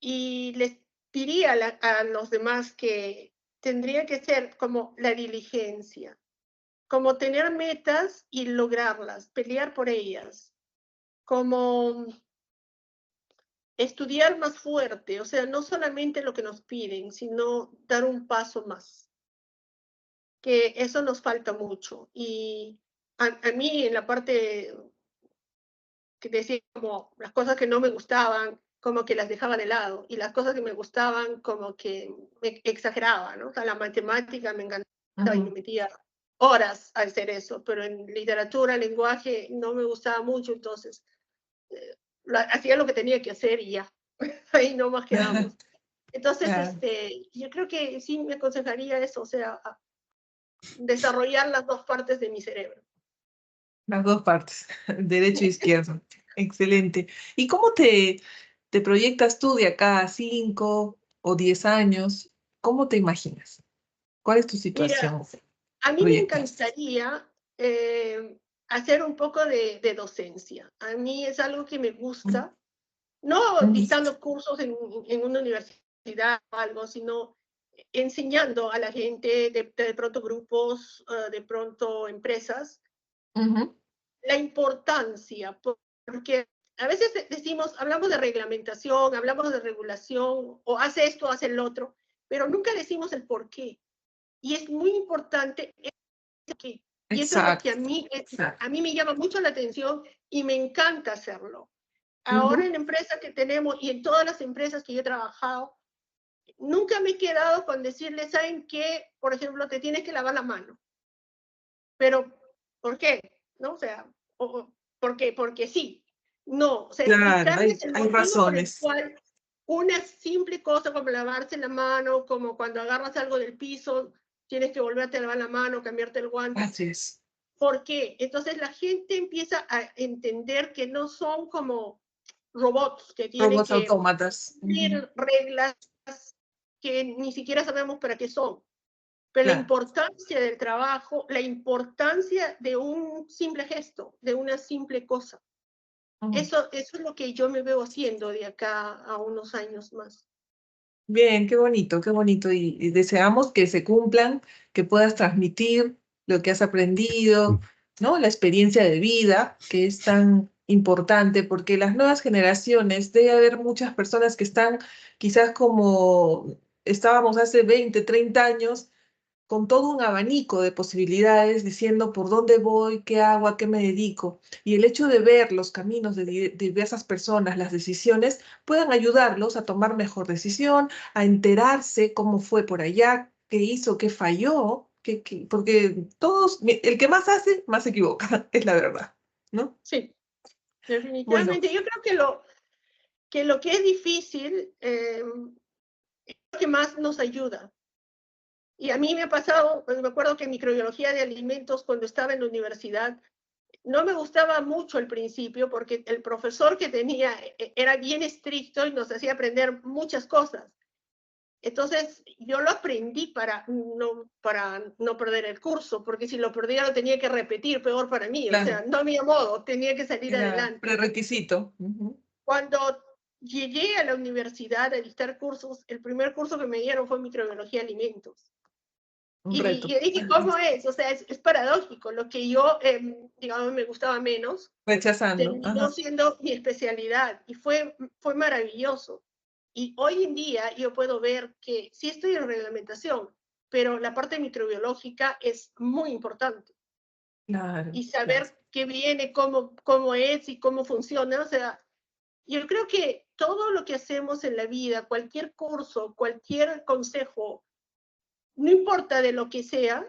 y les diría a los demás que tendría que ser como la diligencia, como tener metas y lograrlas, pelear por ellas, como estudiar más fuerte, o sea, no solamente lo que nos piden, sino dar un paso más, que eso nos falta mucho. Y a mí en la parte que decía como las cosas que no me gustaban, como que las dejaba de lado, y las cosas que me gustaban, como que me exageraba, ¿no? O sea, la matemática me encantaba y me ujú. metía horas a hacer eso, pero en literatura, lenguaje, no me gustaba mucho, entonces hacía lo que tenía que hacer y ya, ahí no más quedamos. Entonces, Claro, yo creo que sí me aconsejaría eso, o sea, desarrollar las dos partes de mi cerebro. las dos partes, derecho e izquierdo. Excelente. ¿Y cómo te proyectas tú de acá a 5 o 10 años? ¿Cómo te imaginas? ¿Cuál es tu Mira, situación a mí me proyectada? encantaría hacer un poco de docencia. A mí es algo que me Mm, gusta, no mm, dictando cursos en una universidad o algo, sino enseñando a la gente, de pronto grupos, de pronto empresas, ujú, la importancia, porque a veces decimos, hablamos de reglamentación, hablamos de regulación, o hace esto, hace el otro, pero nunca decimos el por qué. Y es muy importante que, y eso es lo que exacto, a exacto. mí me llama mucho la atención y me encanta hacerlo. Ahora Ujú, en la empresa que tenemos y en todas las empresas que yo he trabajado, nunca me he quedado con decirles, ¿saben qué? Por ejemplo, te tienes que lavar la mano. Pero, ¿por qué? ¿No? O sea, ¿por qué? Porque sí. No, o sea, claro, explicarles el hay motivo por el razones. cual una simple cosa como lavarse la mano, como cuando agarras algo del piso, tienes que volverte a lavar la mano, cambiarte el guante. Así es. ¿Por qué? Entonces la gente empieza a entender que no son como robots que tienen Robots que autómatas. Ujú, cumplir reglas que ni siquiera sabemos para qué son. Pero la claro. importancia del trabajo, la importancia de un simple gesto, de una simple cosa. Ujú. Eso es lo que yo me veo haciendo de acá a unos años más. Bien, qué bonito, qué bonito. Y deseamos que se cumplan, que puedas transmitir lo que has aprendido, ¿no? La experiencia de vida, que es tan importante, porque las nuevas generaciones, debe haber muchas personas que están quizás como estábamos hace 20, 30 años, con todo un abanico de posibilidades, diciendo por dónde voy, qué hago, a qué me dedico. Y el hecho de ver los caminos de diversas personas, las decisiones, puedan ayudarlos a tomar mejor decisión, a enterarse cómo fue por allá, qué hizo, qué falló, porque todos, el que más hace, más se equivoca, es la verdad, ¿no? Sí, Bueno, definitivamente. Yo creo que lo que es difícil es lo que más nos ayuda. Y a mí me ha pasado, me acuerdo que en microbiología de alimentos, cuando estaba en la universidad, no me gustaba mucho al principio porque el profesor que tenía era bien estricto y nos hacía aprender muchas cosas. Entonces, yo lo aprendí para no perder el curso, porque si lo perdía lo tenía que repetir, peor para mí. O sea, claro, no había modo, tenía que salir era adelante. prerequisito. Ujú. Cuando llegué a la universidad a dictar cursos, el primer curso que me dieron fue microbiología de alimentos. Un Y reto. yo dije, ¿cómo es? O sea, es paradójico. Lo que yo, digamos, me gustaba menos, Rechazando. terminó Ajá. siendo mi especialidad y fue maravilloso. Y hoy en día yo puedo ver que sí estoy en reglamentación, pero la parte microbiológica es muy importante. Claro, Y claro. saber qué viene, cómo es y cómo funciona. O sea, yo creo que todo lo que hacemos en la vida, cualquier curso, cualquier consejo, no importa de lo que sea,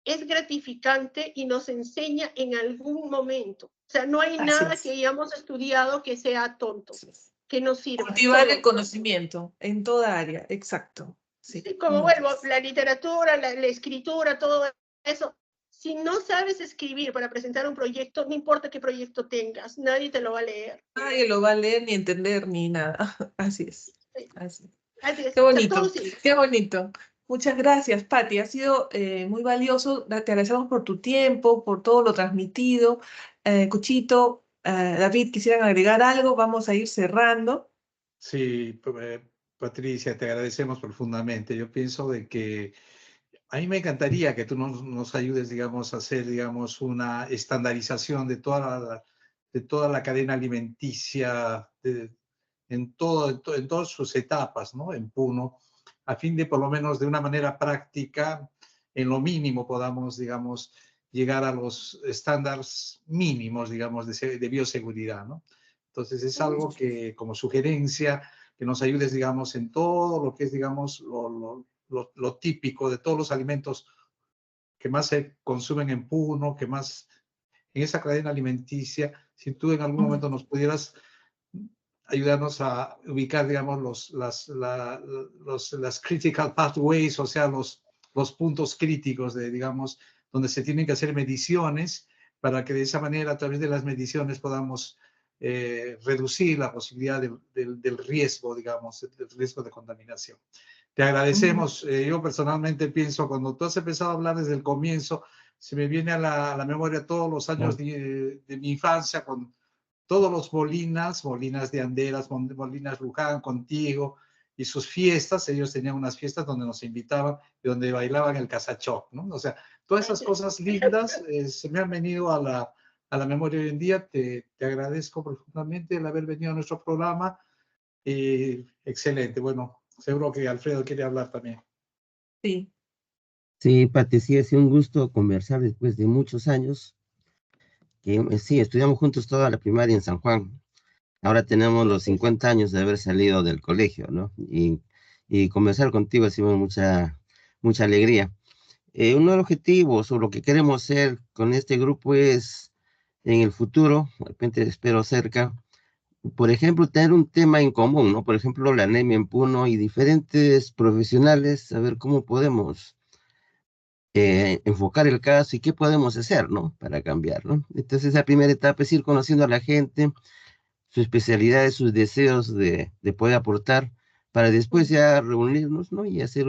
es gratificante y nos enseña en algún momento. O sea, no hay Así nada que es. hayamos estudiado que sea tonto, Así es. que nos sirva, Cultivar el todo. conocimiento en toda área, exacto. Sí, Sí, como como vuelvo, dices. la literatura, la escritura, todo eso. Si no sabes escribir para presentar un proyecto, no importa qué proyecto tengas, nadie te lo va a leer. Nadie lo va a leer ni entender ni nada. Así es. Sí, Así es. así es, Qué o sea, todo bonito, sirve. qué bonito. Muchas gracias, Patti. Ha sido muy valioso. Te agradecemos por tu tiempo, por todo lo transmitido. Cuchito, David, ¿quisieran agregar algo? Vamos a ir cerrando. Sí, Patricia, te agradecemos profundamente. Yo pienso de que a mí me encantaría que tú nos ayudes, digamos, a hacer, digamos, una estandarización de toda la cadena alimenticia en todas sus etapas, ¿no? En Puno, a fin de, por lo menos, de una manera práctica, en lo mínimo podamos, digamos, llegar a los estándares mínimos, digamos, de bioseguridad, ¿no? Entonces, es algo que, como sugerencia, que nos ayudes, digamos, en todo lo que es, digamos, lo típico de todos los alimentos que más se consumen en Puno, que más en esa cadena alimenticia, si tú en algún momento nos pudieras ayudarnos a ubicar, digamos, las critical pathways, o sea, los puntos críticos de, digamos, donde se tienen que hacer mediciones para que de esa manera, a través de las mediciones, podamos reducir la posibilidad del riesgo, digamos, del riesgo de contaminación. Te agradecemos. Yo personalmente pienso, cuando tú has empezado a hablar desde el comienzo, se me viene a la memoria todos los años de mi infancia con todos los Molinas de Anderas, Molinas Luján, contigo, y sus fiestas. Ellos tenían unas fiestas donde nos invitaban y donde bailaban el casachó, ¿no? O sea, todas esas cosas lindas se me han venido a la memoria hoy en día. Te agradezco profundamente el haber venido a nuestro programa. Excelente. Bueno, seguro que Alfredo quiere hablar también. Sí, Sí, Pati, sí, ha sido un gusto conversar después de muchos años. Que sí, estudiamos juntos toda la primaria en San Juan. Ahora tenemos los 50 años de haber salido del colegio, ¿no? Y conversar contigo ha sido mucha alegría. Uno de los objetivos o lo que queremos hacer con este grupo es, en el futuro, de repente espero cerca, por ejemplo, tener un tema en común, ¿no? Por ejemplo, la anemia en Puno y diferentes profesionales, saber cómo podemos enfocar el caso y qué podemos hacer, ¿no? Para cambiar, ¿no? Entonces, la primera etapa es ir conociendo a la gente, sus especialidades, sus deseos de poder aportar, para después ya reunirnos, ¿no? Y hacer,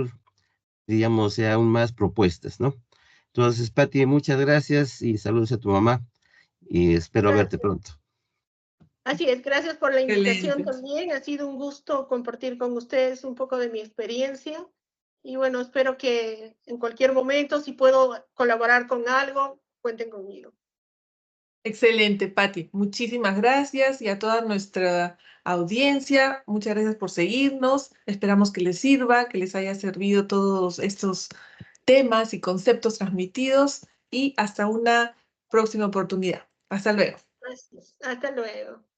digamos, aún más propuestas, ¿no? Entonces, Pati, muchas gracias y saludos a tu mamá y espero verte Gracias. pronto. Así es, gracias por la invitación excelente. también. Ha sido un gusto compartir con ustedes un poco de mi experiencia. Y bueno, espero que en cualquier momento, si puedo colaborar con algo, cuenten conmigo. Excelente, Patti. Muchísimas gracias y a toda nuestra audiencia, muchas gracias por seguirnos. Esperamos que les sirva, que les haya servido todos estos temas y conceptos transmitidos y hasta una próxima oportunidad. Hasta luego. Hasta luego.